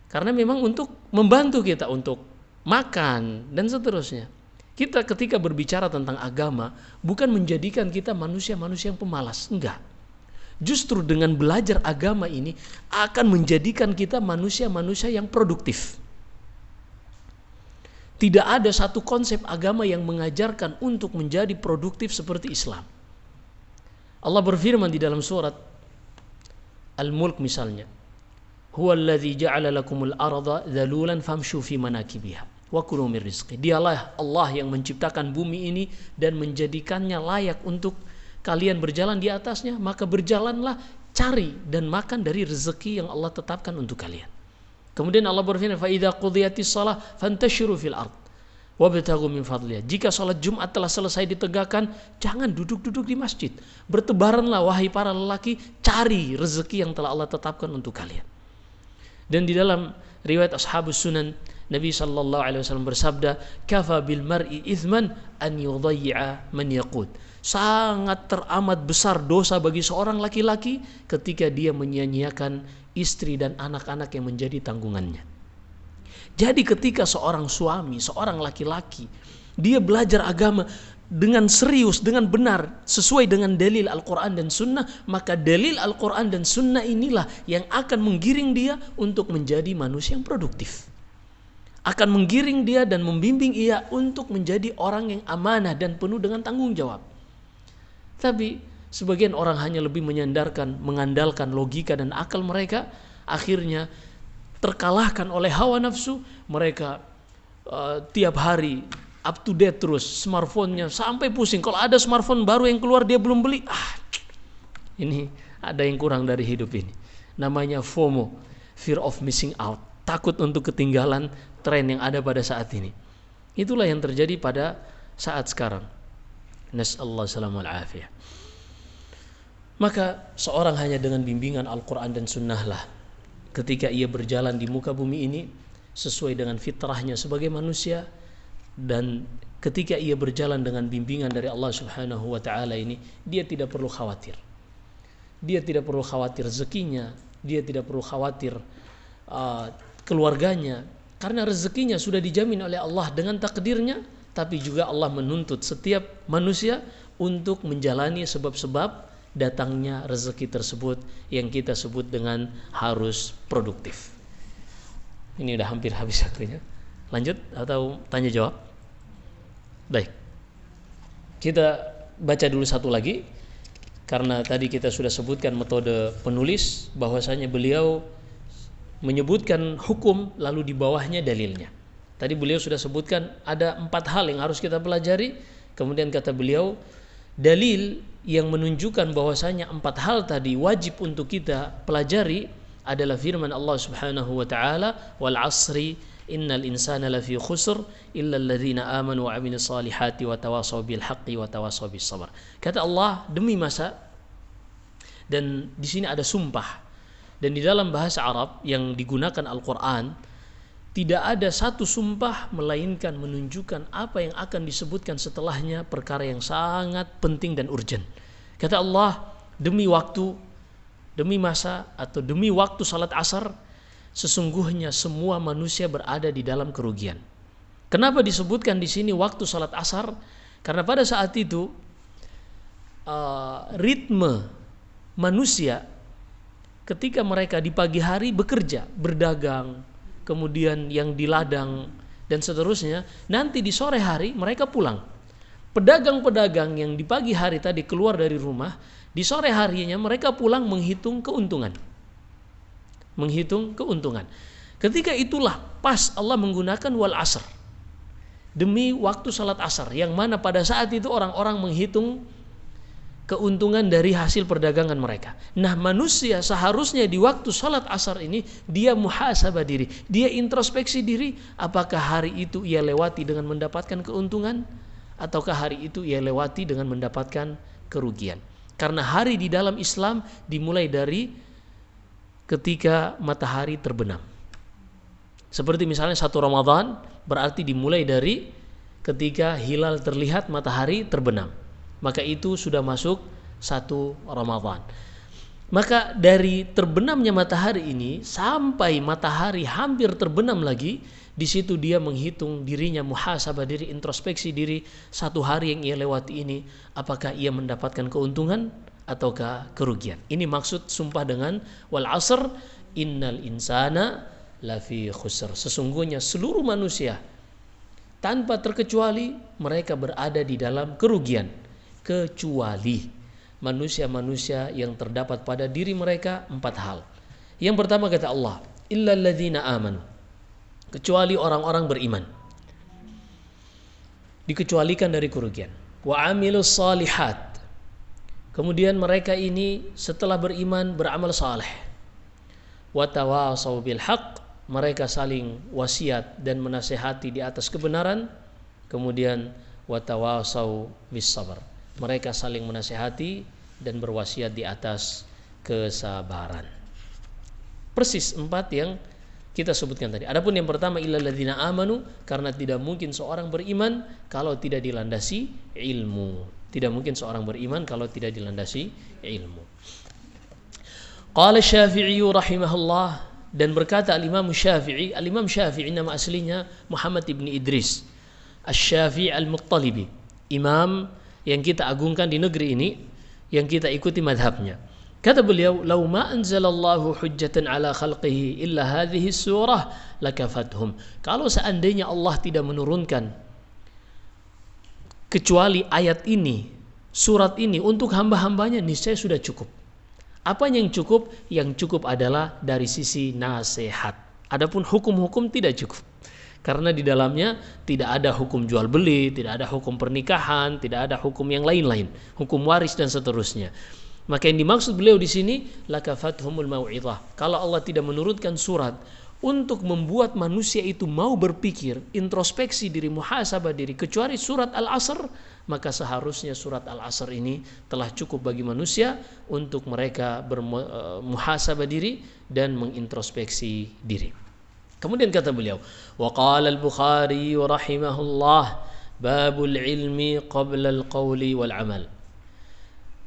Karena memang untuk membantu kita untuk makan dan seterusnya. Kita ketika berbicara tentang agama, bukan menjadikan kita manusia-manusia yang pemalas, enggak. Justru dengan belajar agama ini akan menjadikan kita manusia-manusia yang produktif. Tidak ada satu konsep agama yang mengajarkan untuk menjadi produktif seperti Islam. Allah berfirman di dalam surat Al-Mulk misalnya, huwallazi ja'ala lakumul arda dhalulan famshu fi manakibiha wa kulu min rizqi. Dialah Allah yang menciptakan bumi ini dan menjadikannya layak untuk kalian berjalan di atasnya, maka berjalanlah, cari dan makan dari rezeki yang Allah tetapkan untuk kalian. Kemudian Allah berfirman, fa idza qudiyatis shalah fantashiru fil ard wabtaghu min fadlillah. Jika salat Jumat telah selesai ditegakkan, jangan duduk-duduk di masjid. Bertebaranlah wahai para lelaki, cari rezeki yang telah Allah tetapkan untuk kalian. Dan di dalam riwayat Ashabus Sunan, Nabi sallallahu alaihi wasallam bersabda, kafa bil mar'i ithman an yudayyi'a man yaqut. Sangat teramat besar dosa bagi seorang laki-laki ketika dia menyia-nyiakan istri dan anak-anak yang menjadi tanggungannya. Jadi ketika seorang suami, seorang laki-laki, dia belajar agama dengan serius, dengan benar, sesuai dengan dalil Al-Quran dan Sunnah, maka dalil Al-Quran dan Sunnah inilah yang akan menggiring dia untuk menjadi manusia yang produktif. Akan menggiring dia dan membimbing ia untuk menjadi orang yang amanah dan penuh dengan tanggung jawab. Tapi sebagian orang hanya lebih mengandalkan logika dan akal mereka, akhirnya terkalahkan oleh hawa nafsu. Mereka tiap hari up to date terus, smartphone-nya sampai pusing. Kalau ada smartphone baru yang keluar dia belum beli, ini ada yang kurang dari hidup ini. Namanya FOMO, fear of missing out, takut untuk ketinggalan tren yang ada pada saat ini. Itulah yang terjadi pada saat sekarang. Nas'allahu salamul afiyah. Maka seorang hanya dengan bimbingan Al-Quran dan Sunnah lah, ketika ia berjalan di muka bumi ini, sesuai dengan fitrahnya sebagai manusia, dan ketika ia berjalan dengan bimbingan dari Allah Subhanahu wa taala ini, dia tidak perlu khawatir. Dia tidak perlu khawatir rezekinya, dia tidak perlu khawatir keluarganya, karena rezekinya sudah dijamin oleh Allah dengan takdirnya. Tapi juga Allah menuntut setiap manusia untuk menjalani sebab-sebab datangnya rezeki tersebut yang kita sebut dengan harus produktif. Ini udah hampir habis waktunya. Lanjut atau tanya jawab? Baik. Kita baca dulu satu lagi, karena tadi kita sudah sebutkan metode penulis, bahwasanya beliau menyebutkan hukum lalu di bawahnya dalilnya. Tadi beliau sudah sebutkan ada 4 hal yang harus kita pelajari. Kemudian kata beliau, dalil yang menunjukkan bahwasanya 4 hal tadi wajib untuk kita pelajari adalah firman Allah Subhanahu wa taala, wal 'asri innal insana lafi khusr illa alladhina amanu wa 'amilus solihati wa tawasaw bil haqqi wa tawasaw bis sabr. Kata Allah, demi masa, dan di sini ada sumpah. Dan di dalam bahasa Arab yang digunakan Al-Qur'an, tidak ada satu sumpah melainkan menunjukkan apa yang akan disebutkan setelahnya, perkara yang sangat penting dan urgent. Kata Allah, demi waktu, demi masa, atau demi waktu salat asar, sesungguhnya semua manusia berada di dalam kerugian. Kenapa disebutkan di sini waktu salat asar? Karena pada saat itu ritme manusia ketika mereka di pagi hari bekerja, berdagang, kemudian yang di ladang dan seterusnya, nanti di sore hari mereka pulang. Pedagang-pedagang yang di pagi hari tadi keluar dari rumah, di sore harinya mereka pulang menghitung keuntungan. Ketika itulah pas Allah menggunakan wal asr, demi waktu salat asar, yang mana pada saat itu orang-orang menghitung keuntungan dari hasil perdagangan mereka. Nah, manusia seharusnya di waktu salat asar ini dia muhasabah diri, dia introspeksi diri, apakah hari itu ia lewati dengan mendapatkan keuntungan ataukah hari itu ia lewati dengan mendapatkan kerugian. Karena hari di dalam Islam dimulai dari ketika matahari terbenam. Seperti misalnya 1 Ramadan berarti dimulai dari ketika hilal terlihat, matahari terbenam. Maka itu sudah masuk 1 Ramadan. Maka dari terbenamnya matahari ini sampai matahari hampir terbenam lagi, di situ dia menghitung dirinya, muhasabah diri, introspeksi diri, 1 hari yang ia lewati ini, apakah ia mendapatkan keuntungan ataukah kerugian. Ini maksud sumpah dengan wal 'asr innal insana lafi khusr. Sesungguhnya seluruh manusia tanpa terkecuali mereka berada di dalam kerugian, kecuali manusia-manusia yang terdapat pada diri mereka 4 hal. Yang pertama kata Allah, illal ladzina amanu, kecuali orang-orang beriman, dikecualikan dari kerugian. Wa amilus solihat, kemudian mereka ini setelah beriman beramal saleh. Wa tawasaw bil haqq, mereka saling wasiat dan menasihati di atas kebenaran. Kemudian wa tawasaw bis sabr, mereka saling menasihati dan berwasiat di atas kesabaran. Persis 4 yang kita sebutkan tadi. Adapun yang pertama illal ladzina amanu, karena tidak mungkin seorang beriman kalau tidak dilandasi ilmu. Tidak mungkin seorang beriman kalau tidak dilandasi ilmu. Qala Syafi'i rahimahullah, dan berkata Al-Imam Syafi'i. Al-Imam Syafi'i nama aslinya Muhammad ibn Idris Asy-Syafi'i Al-Muttalibi, imam yang kita agungkan di negeri ini, yang kita ikuti madhabnya. Kata beliau, "Lau ma anzalallahu hujjatan ala khalqihi illa hadhihi surah lakafathum." Kalau seandainya Allah tidak menurunkan kecuali ayat ini, surat ini untuk hamba-hambanya, niscaya sudah cukup. Apa yang cukup? Yang cukup adalah dari sisi nasihat. Adapun hukum-hukum tidak cukup. Karena di dalamnya tidak ada hukum jual beli, tidak ada hukum pernikahan, tidak ada hukum yang lain-lain, hukum waris dan seterusnya. Maka yang dimaksud beliau di sini lakafathumul mau'izah. Kalau Allah tidak menurunkan surat untuk membuat manusia itu mau berpikir, introspeksi diri, muhasabah diri, kecuali surat Al-Asr, maka seharusnya surat Al-Asr ini telah cukup bagi manusia untuk mereka bermuhasabah diri dan mengintrospeksi diri. Kemudian kata beliau, wa qala al-Bukhari rahimahullah, babul ilmi qabla al-qawli wal amal.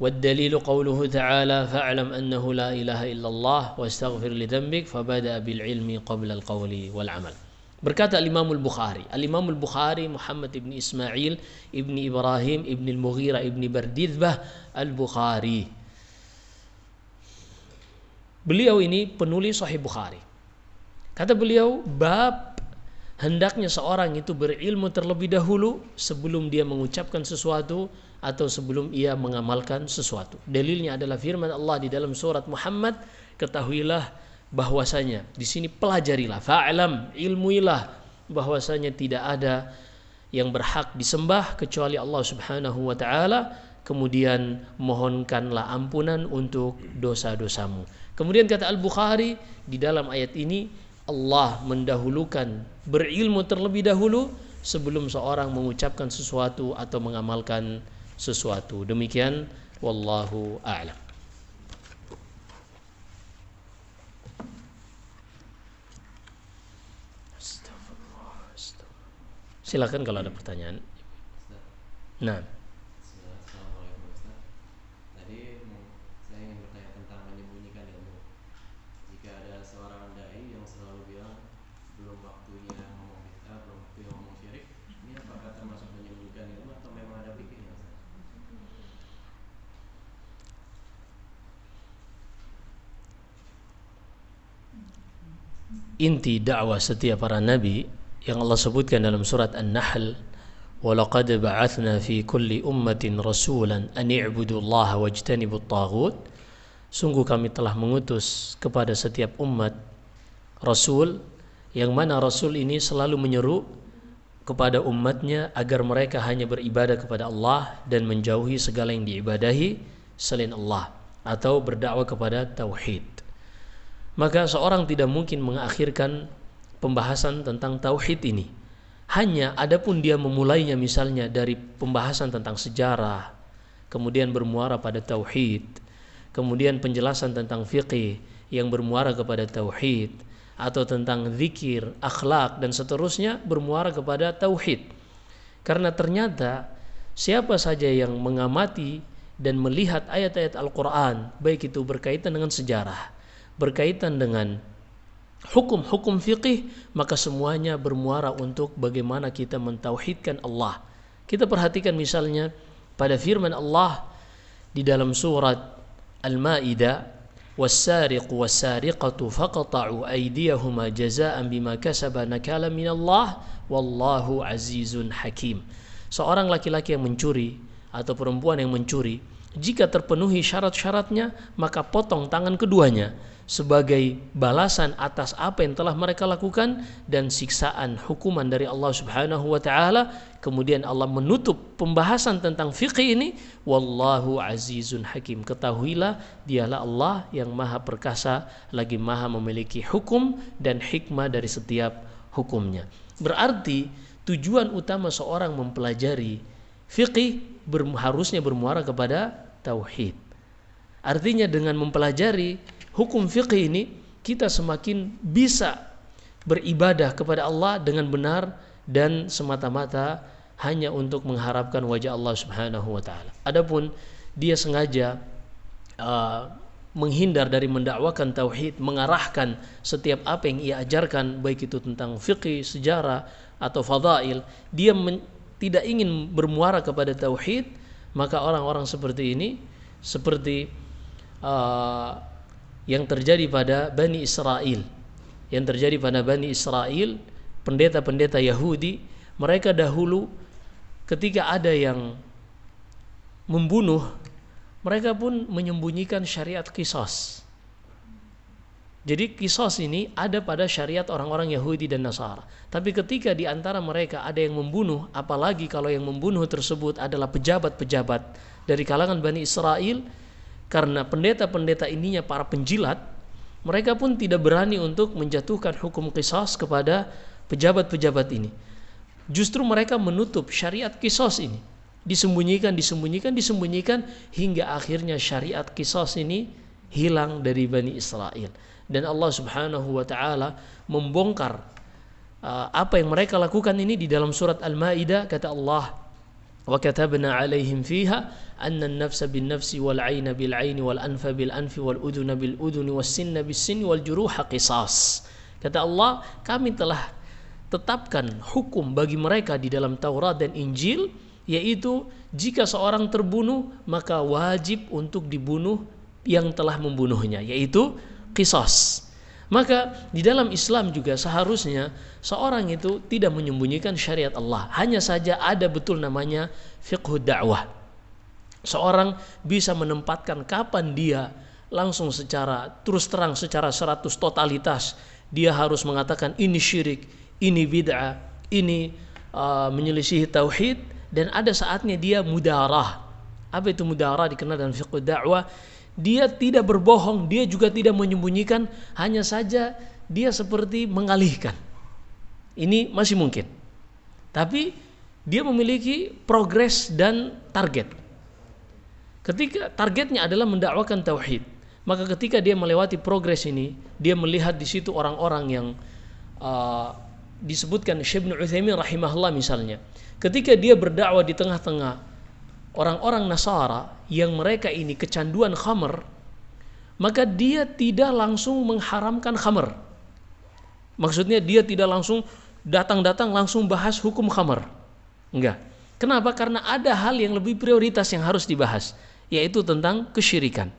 والدليل قوله تعالى فاعلم أنه لا إله إلا الله واستغفر لذنبك فبدأ بالعلم قبل القول والعمل. Berkata Al-Imam Al-Bukhari, Al-Imam Al-Bukhari Muhammad ibn Ismail ibn Ibrahim ibn Al-Mughira ibn Bardizbah Al-Bukhari. Beliau ini penulis Sahih Bukhari. Kata beliau, bab hendaknya seorang itu berilmu terlebih dahulu sebelum dia mengucapkan sesuatu atau sebelum ia mengamalkan sesuatu. Dalilnya adalah firman Allah di dalam surat Muhammad, ketahuilah bahwasanya, di sini pelajarilah, fa'lam, ilmuilah bahwasanya tidak ada yang berhak disembah kecuali Allah Subhanahu wa taala, kemudian mohonkanlah ampunan untuk dosa-dosamu. Kemudian kata Al-Bukhari, di dalam ayat ini Allah mendahulukan berilmu terlebih dahulu sebelum seorang mengucapkan sesuatu atau mengamalkan sesuatu. Demikian, wallahu a'lam. Silakan kalau ada pertanyaan. Nah. Assalamualaikum Ustaz. Tadi saya ingin bertanya tentang menyembunyikan ilmu. Jika ada seorang dai yang selalu bilang belum waktunya ngomong bid'ah, belum waktunya ngomong syirik, ini apakah termasuk menyembunyikan ilmu atau memang ada fikihnya Ustaz? Inti dakwah setiap para nabi yang Allah sebutkan dalam surat An-Nahl, وَلَقَدْ بَعَثْنَا فِي كُلِّ أُمَّةٍ رَسُولًا أَنِ اعْبُدُوا اللَّهَ وَاجْتَنِبُوا الطَّاغُوتَ. Sungguh kami telah mengutus kepada setiap umat Rasul, yang mana Rasul ini selalu menyeru kepada umatnya agar mereka hanya beribadah kepada Allah dan menjauhi segala yang diibadahi selain Allah, atau berdakwah kepada tauhid. Maka seorang tidak mungkin mengakhirkan pembahasan tentang tauhid ini. Hanya adapun dia memulainya misalnya dari pembahasan tentang sejarah, kemudian bermuara pada tauhid, kemudian penjelasan tentang fiqih yang bermuara kepada tauhid, atau tentang zikir, akhlak dan seterusnya bermuara kepada tauhid. Karena ternyata siapa saja yang mengamati dan melihat ayat-ayat Al-Quran, baik itu berkaitan dengan sejarah, berkaitan dengan hukum-hukum fiqih, maka semuanya bermuara untuk bagaimana kita mentauhidkan Allah. Kita perhatikan misalnya pada firman Allah di dalam surat Al-Maidah, was-sariqu was-sariqatu faqta'u aydiyahuma jazaa'an bima kasaba nakala minallah wallahu azizun hakim. Seorang laki-laki yang mencuri atau perempuan yang mencuri, jika terpenuhi syarat-syaratnya, maka potong tangan keduanya sebagai balasan atas apa yang telah mereka lakukan dan siksaan hukuman dari Allah Subhanahu wa taala. Kemudian Allah menutup pembahasan tentang fikih ini, wallahu azizun hakim. Ketahuilah dialah Allah yang maha perkasa lagi maha memiliki hukum dan hikmah dari setiap hukumnya. Berarti tujuan utama seorang mempelajari fikih harusnya bermuara kepada tauhid. Artinya dengan mempelajari hukum fikih ini, kita semakin bisa beribadah kepada Allah dengan benar dan semata-mata hanya untuk mengharapkan wajah Allah Subhanahu wa taala. Adapun dia sengaja menghindar dari mendakwakan tauhid, mengarahkan setiap apa yang ia ajarkan, baik itu tentang fikih, sejarah atau fadail, dia tidak ingin bermuara kepada tauhid, maka orang-orang seperti ini seperti yang terjadi pada Bani Israel. Yang terjadi pada Bani Israel, pendeta-pendeta Yahudi, mereka dahulu ketika ada yang membunuh, mereka pun menyembunyikan syariat qisas. Jadi qisas ini ada pada syariat orang-orang Yahudi dan Nasara. Tapi ketika di antara mereka ada yang membunuh, apalagi kalau yang membunuh tersebut adalah pejabat-pejabat dari kalangan Bani Israel, karena pendeta-pendeta ininya para penjilat, mereka pun tidak berani untuk menjatuhkan hukum qisas kepada pejabat-pejabat ini. Justru mereka menutup syariat qisas ini, disembunyikan hingga akhirnya syariat qisas ini hilang dari Bani Israel. dan Allah Subhanahu wa taala membongkar apa yang mereka lakukan ini di dalam surat Al-Maidah. Kata Allah, wa katabna 'alaihim fiha anna an-nafsa bin-nafsi wal 'aina bil-'aini wal anfa bil-anfi wal udhuna bil-udhuni was sinna bis-sinni wal juruha qisas. Kata Allah, kami telah tetapkan hukum bagi mereka di dalam Taurat dan Injil, yaitu jika seorang terbunuh maka wajib untuk dibunuh yang telah membunuhnya, yaitu qisas. Maka di dalam Islam juga seharusnya seorang itu tidak menyembunyikan syariat Allah. Hanya saja ada betul namanya fiqhud da'wah. Seorang bisa menempatkan kapan dia langsung secara terus terang, secara 100 totalitas dia harus mengatakan ini syirik, ini bid'ah, ini menyelisihi tauhid, dan ada saatnya dia mudarah. Apa itu mudarah? Dikenal dalam fiqhud da'wah. Dia tidak berbohong, dia juga tidak menyembunyikan, hanya saja dia seperti mengalihkan. Ini masih mungkin. Tapi dia memiliki progres dan target. Ketika targetnya adalah mendakwakan tauhid, maka ketika dia melewati progres ini, dia melihat di situ orang-orang yang disebutkan Syekh Ibnu Utsaimin rahimahullah misalnya. Ketika dia berdakwah di tengah-tengah orang-orang Nasara yang mereka ini kecanduan khamr, maka dia tidak langsung mengharamkan khamr. Maksudnya dia tidak langsung datang-datang langsung bahas hukum khamr. Enggak. Kenapa? Karena ada hal yang lebih prioritas yang harus dibahas, yaitu tentang kesyirikan.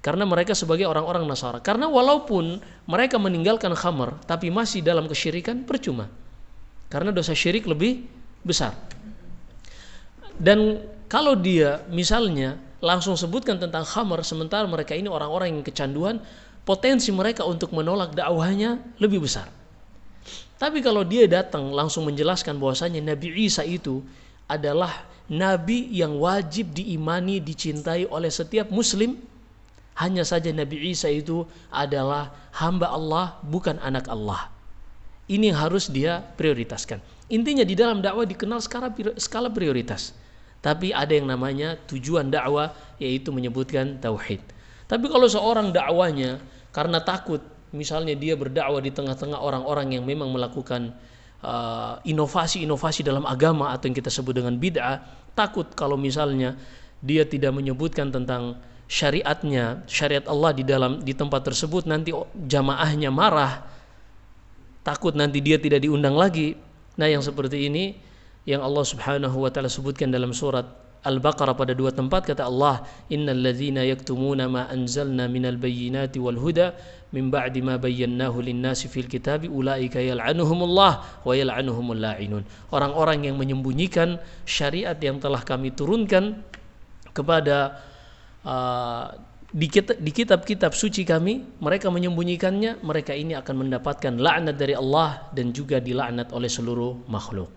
Karena mereka sebagai orang-orang Nasara. Karena walaupun mereka meninggalkan khamr tapi masih dalam kesyirikan, percuma. Karena dosa syirik lebih besar. Dan kalau dia misalnya langsung sebutkan tentang khamr sementara mereka ini orang-orang yang kecanduan, potensi mereka untuk menolak dakwahnya lebih besar. Tapi kalau dia datang langsung menjelaskan bahwasanya Nabi Isa itu adalah nabi yang wajib diimani, dicintai oleh setiap muslim, hanya saja Nabi Isa itu adalah hamba Allah, bukan anak Allah. Ini yang harus dia prioritaskan. Intinya di dalam dakwah dikenal skala prioritas. Tapi ada yang namanya tujuan dakwah, yaitu menyebutkan tauhid. Tapi kalau seorang dakwanya karena takut, misalnya dia berdakwah di tengah-tengah orang-orang yang memang melakukan inovasi-inovasi dalam agama atau yang kita sebut dengan bid'ah, takut kalau misalnya dia tidak menyebutkan tentang syariatnya, syariat Allah di tempat tersebut, nanti jamaahnya marah, takut nanti dia tidak diundang lagi. Nah, yang seperti ini yang Allah Subhanahu wa taala sebutkan dalam surat Al-Baqarah pada 2 tempat. Kata Allah, innal ladzina yaktumuna ma anzalna minal bayyinati wal huda min ba'di ma bayyanahu lin-nasi fil kitabi ulaika yal'anuhumullah wa yal'anuhumul la'inun. Orang-orang yang menyembunyikan syariat yang telah kami turunkan kepada di kitab-kitab suci kami, mereka menyembunyikannya, mereka ini akan mendapatkan laknat dari Allah dan juga dilaknat oleh seluruh makhluk.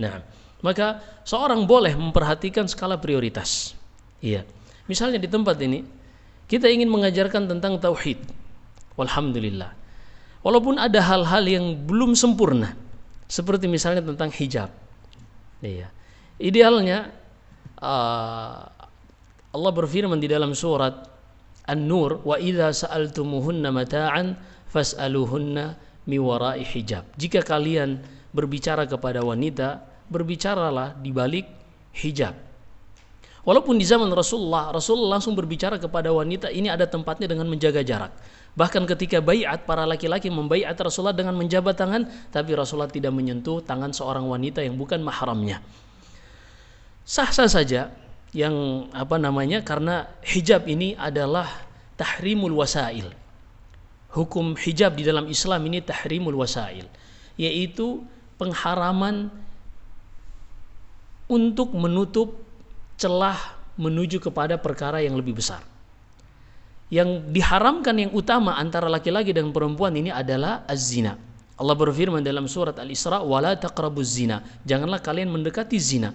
Nah, maka seorang boleh memperhatikan skala prioritas. Iya. Misalnya di tempat ini kita ingin mengajarkan tentang tauhid. Walhamdulillah. Walaupun ada hal-hal yang belum sempurna, seperti misalnya tentang hijab. Iya. Idealnya Allah berfirman di dalam surat An-Nur, wa idza sa'altumuhunna mata'an fas'aluhunna mi wara'i hijab. Jika kalian berbicara kepada wanita, berbicaralah di balik hijab. Walaupun di zaman Rasulullah langsung berbicara kepada wanita ini ada tempatnya dengan menjaga jarak. Bahkan ketika baiat, para laki-laki membaiat Rasulullah dengan menjabat tangan, tapi Rasulullah tidak menyentuh tangan seorang wanita yang bukan mahramnya. Sah-sah saja yang karena hijab ini adalah tahrimul wasail. Hukum hijab di dalam Islam ini tahrimul wasail, yaitu pengharaman untuk menutup celah menuju kepada perkara yang lebih besar. Yang diharamkan yang utama antara laki-laki dan perempuan ini adalah az-zina. Allah berfirman dalam surat Al-Isra, wala taqrabuz zina, janganlah kalian mendekati zina.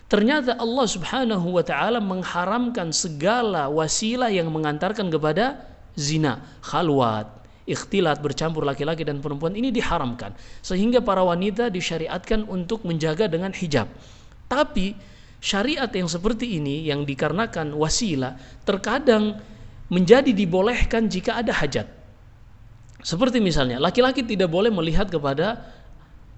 Ternyata Allah Subhanahu wa taala mengharamkan segala wasilah yang mengantarkan kepada zina, khalwat, ikhtilat, bercampur laki-laki dan perempuan, ini diharamkan. Sehingga para wanita disyariatkan untuk menjaga dengan hijab. Tapi syariat yang seperti ini yang dikarenakan wasilah terkadang menjadi dibolehkan jika ada hajat. Seperti misalnya laki-laki tidak boleh melihat kepada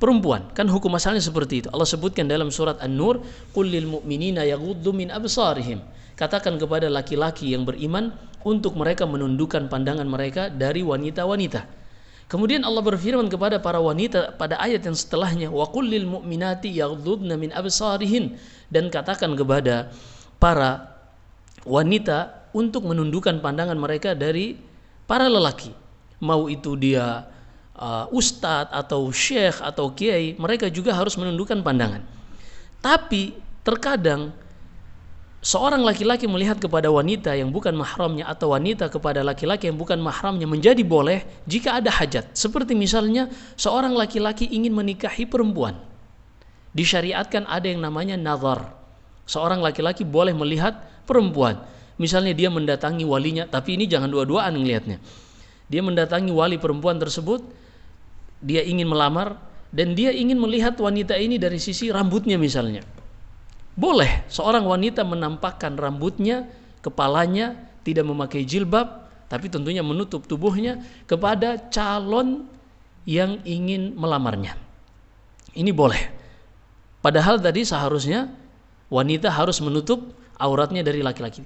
perempuan, kan hukum asalnya seperti itu. Allah sebutkan dalam surat An-Nur, qul lil mu'minina yaghuddu min absarihim. Katakan kepada laki-laki yang beriman untuk mereka menundukkan pandangan mereka dari wanita-wanita. Kemudian Allah berfirman kepada para wanita pada ayat yang setelahnya, wa qul lil mu'minati yaghuddna min absarihin, dan katakan kepada para wanita untuk menundukkan pandangan mereka dari para lelaki. Mau itu dia ustadz atau syekh atau kiai, mereka juga harus menundukkan pandangan. Tapi terkadang seorang laki-laki melihat kepada wanita yang bukan mahramnya atau wanita kepada laki-laki yang bukan mahramnya menjadi boleh jika ada hajat. Seperti misalnya seorang laki-laki ingin menikahi perempuan. Disyariatkan ada yang namanya nazar. Seorang laki-laki boleh melihat perempuan. Misalnya dia mendatangi walinya, tapi ini jangan dua-duaan ngelihatnya. Dia mendatangi wali perempuan tersebut, dia ingin melamar, dan dia ingin melihat wanita ini dari sisi rambutnya misalnya. Boleh seorang wanita menampakkan rambutnya, kepalanya, tidak memakai jilbab, tapi tentunya menutup tubuhnya kepada calon yang ingin melamarnya. Ini boleh. Padahal tadi seharusnya wanita harus menutup auratnya dari laki-laki.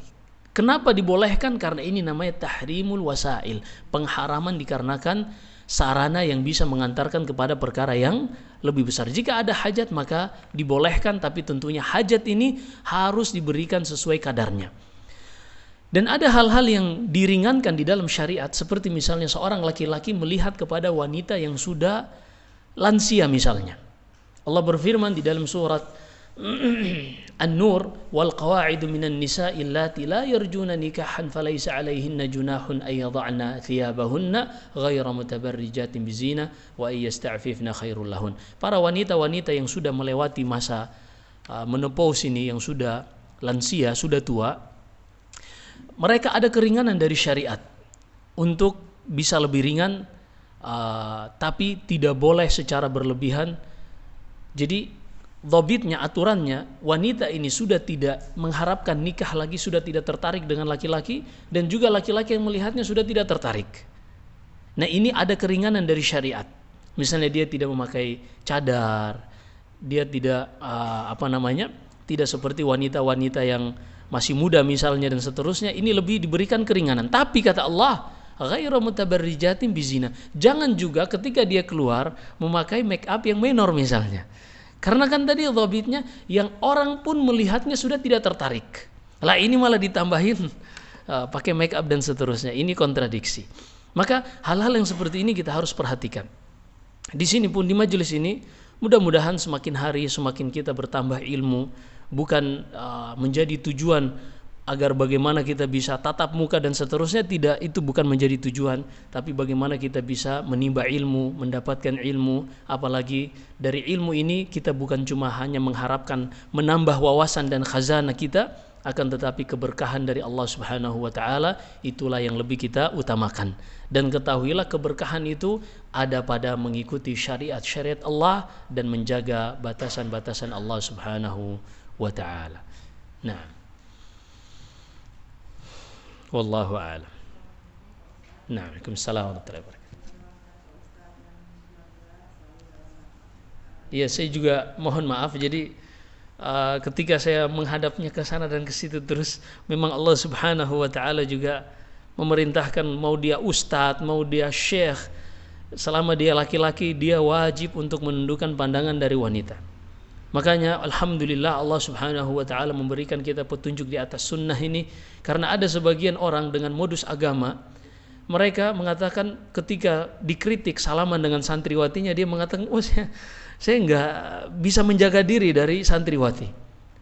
Kenapa dibolehkan? Karena ini namanya tahrimul wasail, pengharaman dikarenakan sarana yang bisa mengantarkan kepada perkara yang lebih besar. Jika ada hajat maka dibolehkan, tapi tentunya hajat ini harus diberikan sesuai kadarnya. Dan ada hal-hal yang diringankan di dalam syariat, seperti misalnya seorang laki-laki melihat kepada wanita yang sudah lansia misalnya. Allah berfirman di dalam surat An-Nur, wal qawa'idu minan nisa'i allati la yarjuna nikahan falaysa 'alayhinna junahun ay yad'na thiyabahunna ghayra mutabarrijatin bizina wa ay yasta'fifna khairul lahun. Para wanita-wanita yang sudah melewati masa menopause ini, yang sudah lansia, sudah tua, mereka ada keringanan dari syariat untuk bisa lebih ringan, tapi tidak boleh secara berlebihan. Jadi dhabitnya, aturannya, wanita ini sudah tidak mengharapkan nikah lagi, sudah tidak tertarik dengan laki-laki, dan juga laki-laki yang melihatnya sudah tidak tertarik. Nah, ini ada keringanan dari syariat. Misalnya dia tidak memakai cadar, dia tidak tidak seperti wanita-wanita yang masih muda misalnya dan seterusnya. Ini lebih diberikan keringanan. Tapi kata Allah, ghairu mutabarrijatin bizina. Jangan juga ketika dia keluar memakai make up yang menor misalnya. Karena kan tadi dhabitnya yang orang pun melihatnya sudah tidak tertarik. Lah ini malah ditambahin pakai make up dan seterusnya. Ini kontradiksi. Maka hal-hal yang seperti ini kita harus perhatikan. Di sini pun di majelis ini mudah-mudahan semakin hari semakin kita bertambah ilmu, bukan menjadi tujuan agar bagaimana kita bisa tatap muka dan seterusnya, tidak, itu bukan menjadi tujuan, tapi bagaimana kita bisa menimba ilmu, mendapatkan ilmu. Apalagi dari ilmu ini kita bukan cuma hanya mengharapkan menambah wawasan dan khazanah kita, akan tetapi keberkahan dari Allah Subhanahu wa taala itulah yang lebih kita utamakan. Dan ketahuilah keberkahan itu ada pada mengikuti syariat-syariat Allah dan menjaga batasan-batasan Allah Subhanahu wa taala. Nah, wallahu a'lam. Nah, waalaikumsalam warahmatullahi wabarakatuh. Iya, saya juga mohon maaf. Jadi ketika saya menghadapnya ke sana dan ke situ terus, memang Allah Subhanahu wa taala juga memerintahkan, mau dia ustadz, mau dia syekh, selama dia laki-laki dia wajib untuk menundukkan pandangan dari wanita. Makanya alhamdulillah Allah Subhanahu wa taala memberikan kita petunjuk di atas sunnah ini, karena ada sebagian orang dengan modus agama, mereka mengatakan ketika dikritik salaman dengan santriwatinya, dia mengatakan, oh saya nggak bisa menjaga diri dari santriwati.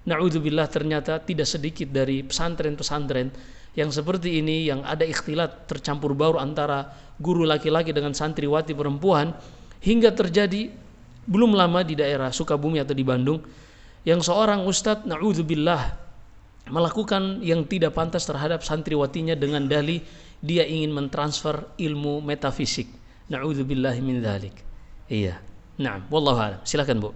Na'udzubillah, ternyata tidak sedikit dari pesantren-pesantren yang seperti ini, yang ada ikhtilat, tercampur baur antara guru laki-laki dengan santriwati perempuan, hingga terjadi belum lama di daerah Sukabumi atau di Bandung, yang seorang ustadz, na'udzubillah, melakukan yang tidak pantas terhadap santriwatinya dengan dalih dia ingin mentransfer ilmu metafisik. Na'udzubillahi min dzalik. Iya. Naam, wallahu a'lam. Silakan, Bu.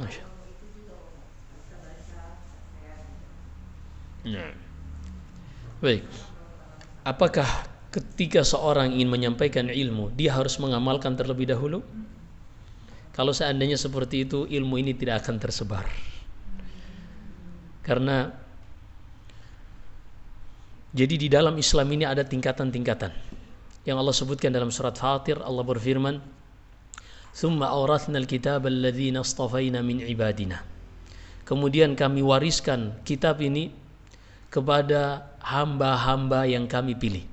Masya. Nah. Baik. Apakah ketika seorang ingin menyampaikan ilmu, dia harus mengamalkan terlebih dahulu? Kalau seandainya seperti itu, ilmu ini tidak akan tersebar. Karena jadi di dalam Islam ini ada tingkatan-tingkatan. Yang Allah sebutkan dalam surat Fatir, Allah berfirman, "Tsumma awrathna al-kitaba alladhina astafaina min ibadina." Kemudian kami wariskan kitab ini kepada hamba-hamba yang kami pilih.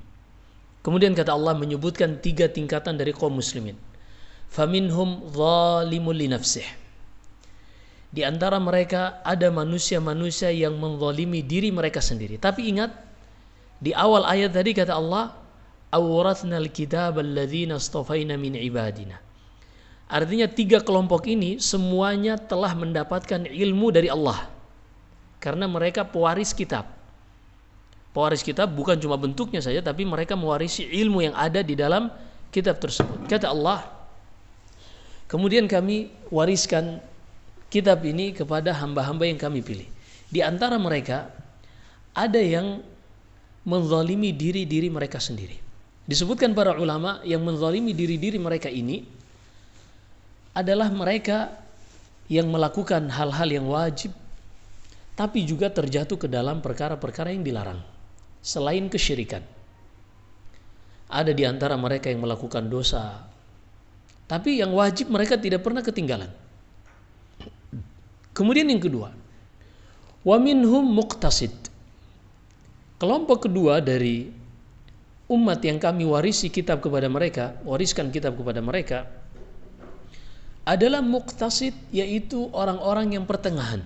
Kemudian kata Allah menyebutkan 3 tingkatan dari kaum muslimin. Faminhum zalimun li nafsih. Di antara mereka ada manusia-manusia yang menzalimi diri mereka sendiri. Tapi ingat, di awal ayat tadi kata Allah, awrathnal kitab alladzina astafaina min ibadina. Artinya 3 kelompok ini semuanya telah mendapatkan ilmu dari Allah. Karena mereka pewaris kitab. Pewaris kitab bukan cuma bentuknya saja, tapi mereka mewarisi ilmu yang ada di dalam kitab tersebut. Kata Allah, kemudian kami wariskan kitab ini kepada hamba-hamba yang kami pilih. Di antara mereka ada yang menzalimi diri-diri mereka sendiri. Disebutkan para ulama yang menzalimi diri-diri mereka ini adalah mereka yang melakukan hal-hal yang wajib tapi juga terjatuh ke dalam perkara-perkara yang dilarang selain kesyirikan. Ada di antara mereka yang melakukan dosa tapi yang wajib mereka tidak pernah ketinggalan. Kemudian yang kedua, wa minhum muqtasid. Kelompok kedua dari umat yang kami wariskan kitab kepada mereka adalah muqtasid, yaitu orang-orang yang pertengahan.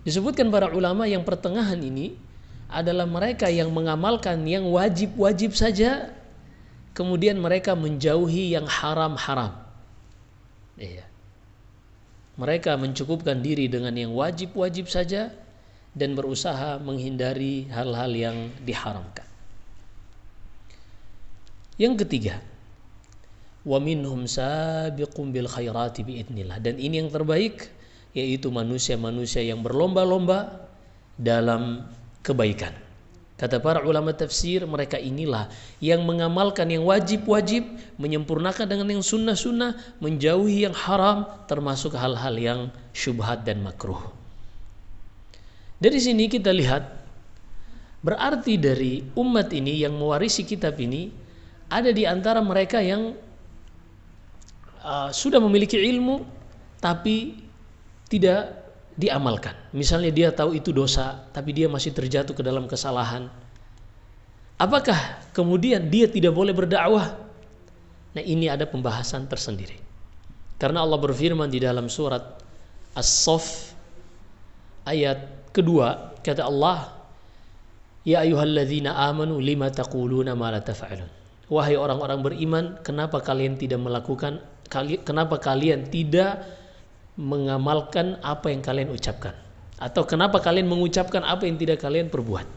Disebutkan para ulama yang pertengahan ini adalah mereka yang mengamalkan yang wajib-wajib saja, kemudian mereka menjauhi yang haram-haram. Iya. Mereka mencukupkan diri dengan yang wajib-wajib saja dan berusaha menghindari hal-hal yang diharamkan. Yang ketiga, wa minhum sabiqun bil khairati biidznillah, dan ini yang terbaik, yaitu manusia-manusia yang berlomba-lomba dalam kebaikan. Kata para ulama tafsir, mereka inilah yang mengamalkan yang wajib-wajib, menyempurnakan dengan yang sunnah-sunnah, menjauhi yang haram, termasuk hal-hal yang syubhat dan makruh. Dari sini kita lihat, berarti dari umat ini yang mewarisi kitab ini, ada di antara mereka yang sudah memiliki ilmu, tapi tidak diamalkan. Misalnya dia tahu itu dosa, tapi dia masih terjatuh ke dalam kesalahan. Apakah kemudian dia tidak boleh berdakwah? Nah, ini ada pembahasan tersendiri. Karena Allah berfirman di dalam surat As-Saff ayat kedua, kata Allah, ya ayyuhalladzina amanu lima taquluna ma la taf'alun. Wahai orang-orang beriman, kenapa kalian tidak mengamalkan apa yang kalian ucapkan, atau kenapa kalian mengucapkan apa yang tidak kalian perbuat?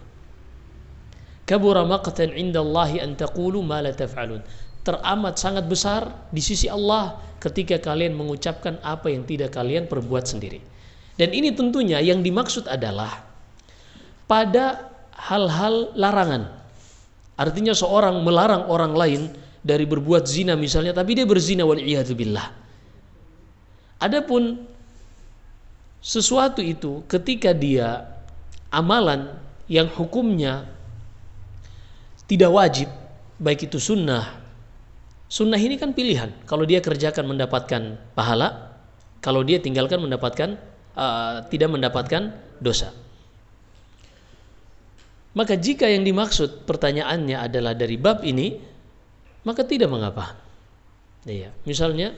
Kabura maqtan 'indallahi an taqulu ma la taf'alun. Teramat sangat besar di sisi Allah ketika kalian mengucapkan apa yang tidak kalian perbuat sendiri. Dan ini tentunya yang dimaksud adalah pada hal-hal larangan. Artinya seorang melarang orang lain dari berbuat zina misalnya, tapi dia berzina wal iyadzu billah. Adapun sesuatu itu ketika dia amalan yang hukumnya tidak wajib, baik itu sunnah. Sunnah ini kan pilihan. Kalau dia kerjakan mendapatkan pahala, kalau dia tinggalkan tidak mendapatkan dosa. Maka jika yang dimaksud pertanyaannya adalah dari bab ini, maka tidak mengapa. Iya. Misalnya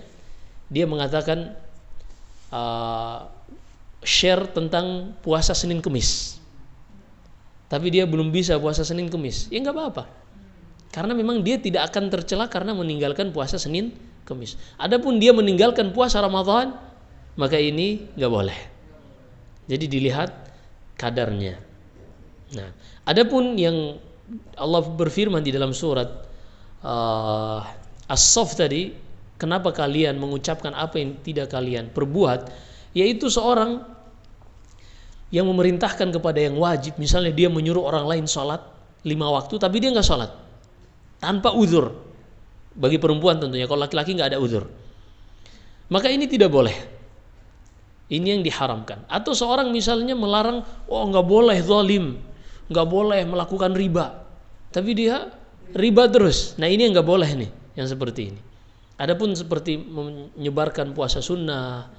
dia mengatakan share tentang puasa Senin Kemis, tapi dia belum bisa puasa Senin Kemis, ya nggak apa-apa, karena memang dia tidak akan tercela karena meninggalkan puasa Senin Kemis. Adapun dia meninggalkan puasa Ramadan, maka ini nggak boleh. Jadi dilihat kadarnya. Nah, adapun yang Allah berfirman di dalam surat As-Saff tadi, kenapa kalian mengucapkan apa yang tidak kalian perbuat, yaitu seorang yang memerintahkan kepada yang wajib, misalnya dia menyuruh orang lain sholat 5 waktu tapi dia nggak sholat tanpa uzur. Bagi perempuan tentunya, kalau laki-laki nggak ada uzur, maka ini tidak boleh. Ini yang diharamkan. Atau seorang misalnya melarang, oh nggak boleh zalim, nggak boleh melakukan riba, tapi dia riba terus. Nah ini yang nggak boleh nih, yang seperti ini. Adapun seperti menyebarkan puasa sunnah,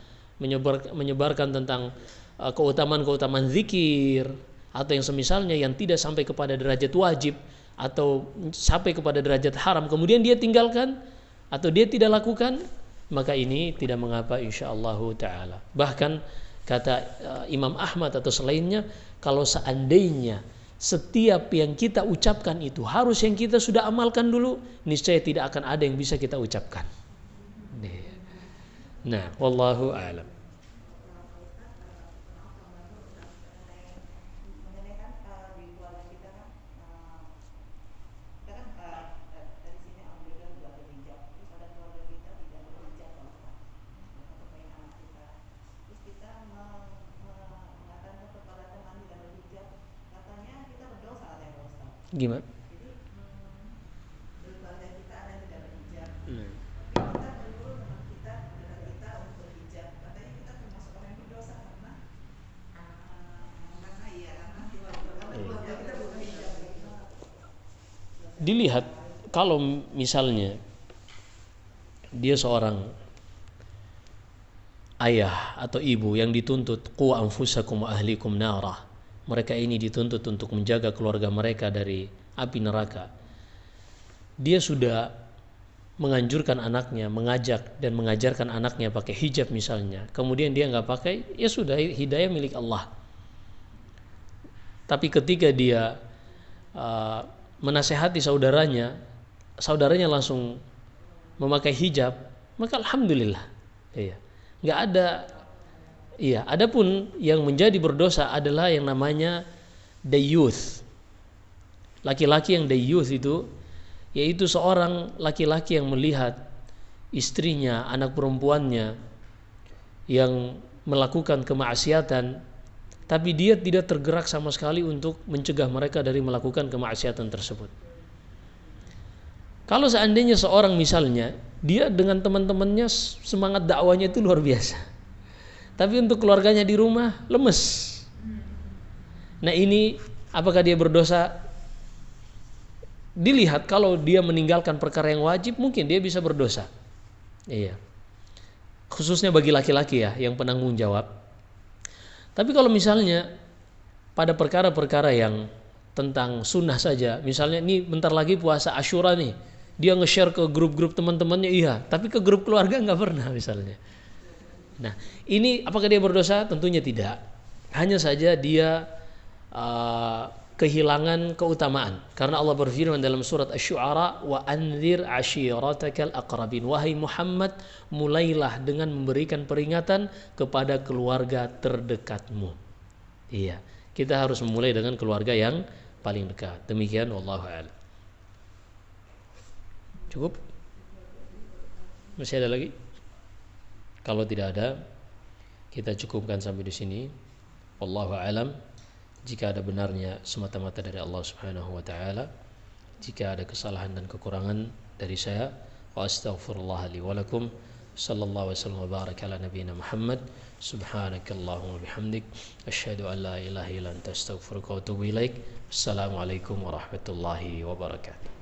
menyebarkan tentang keutamaan-keutamaan zikir, atau yang semisalnya yang tidak sampai kepada derajat wajib atau sampai kepada derajat haram, kemudian dia tinggalkan atau dia tidak lakukan, maka ini tidak mengapa insyaallah ta'ala. Bahkan kata Imam Ahmad atau selainnya, kalau seandainya setiap yang kita ucapkan itu harus yang kita sudah amalkan dulu, niscaya tidak akan ada yang bisa kita ucapkan. Nah, wallahu a'lam. Gimana? Dilihat kalau misalnya dia seorang ayah atau ibu yang dituntut qu anfusakum wa ahlikum nara, mereka ini dituntut untuk menjaga keluarga mereka dari api neraka. Dia sudah menganjurkan anaknya, mengajak dan mengajarkan anaknya pakai hijab misalnya, kemudian dia nggak pakai, ya sudah, hidayah milik Allah. Tapi ketika dia menasehati saudaranya langsung memakai hijab, maka alhamdulillah. Iya. Nggak ada. Iya. Adapun yang menjadi berdosa adalah yang namanya dayyuth. Laki-laki yang dayyuth itu, yaitu seorang laki-laki yang melihat istrinya, anak perempuannya yang melakukan kemaksiatan, tapi dia tidak tergerak sama sekali untuk mencegah mereka dari melakukan kemaksiatan tersebut. Kalau seandainya seorang misalnya dia dengan teman-temannya semangat dakwahnya itu luar biasa, tapi untuk keluarganya di rumah lemes. Nah ini apakah dia berdosa? Dilihat, kalau dia meninggalkan perkara yang wajib mungkin dia bisa berdosa. Iya. Khususnya bagi laki-laki ya yang penanggung jawab. Tapi kalau misalnya pada perkara-perkara yang tentang sunnah saja, misalnya ini bentar lagi puasa Asyura nih, dia nge-share ke grup-grup teman-temannya, iya, tapi ke grup keluarga nggak pernah misalnya. Nah, ini apakah dia berdosa? Tentunya tidak. Hanya saja dia kehilangan keutamaan. Karena Allah berfirman dalam surat Asy-Syu'ara, wa anzir ashiratakal aqrabin. Wahai Muhammad, mulailah dengan memberikan peringatan kepada keluarga terdekatmu. Iya, kita harus memulai dengan keluarga yang paling dekat. Demikian, wallahu a'lam. Cukup? Masih ada lagi? Kalau tidak ada, kita cukupkan sampai di sini. Wallahu a'lam. Jika ada benarnya semata-mata dari Allah Subhanahu wa taala, jika ada kesalahan dan kekurangan dari saya, wa astaghfirullah li wa lakum. Sallallahu wasallam wa baraka ala nabiyyina Muhammad. Subhanakallahumma bihamdik asyhadu an la ilaha illa anta astaghfiruka wa atubu ilaik. Assalamualaikum warahmatullahi wabarakatuh.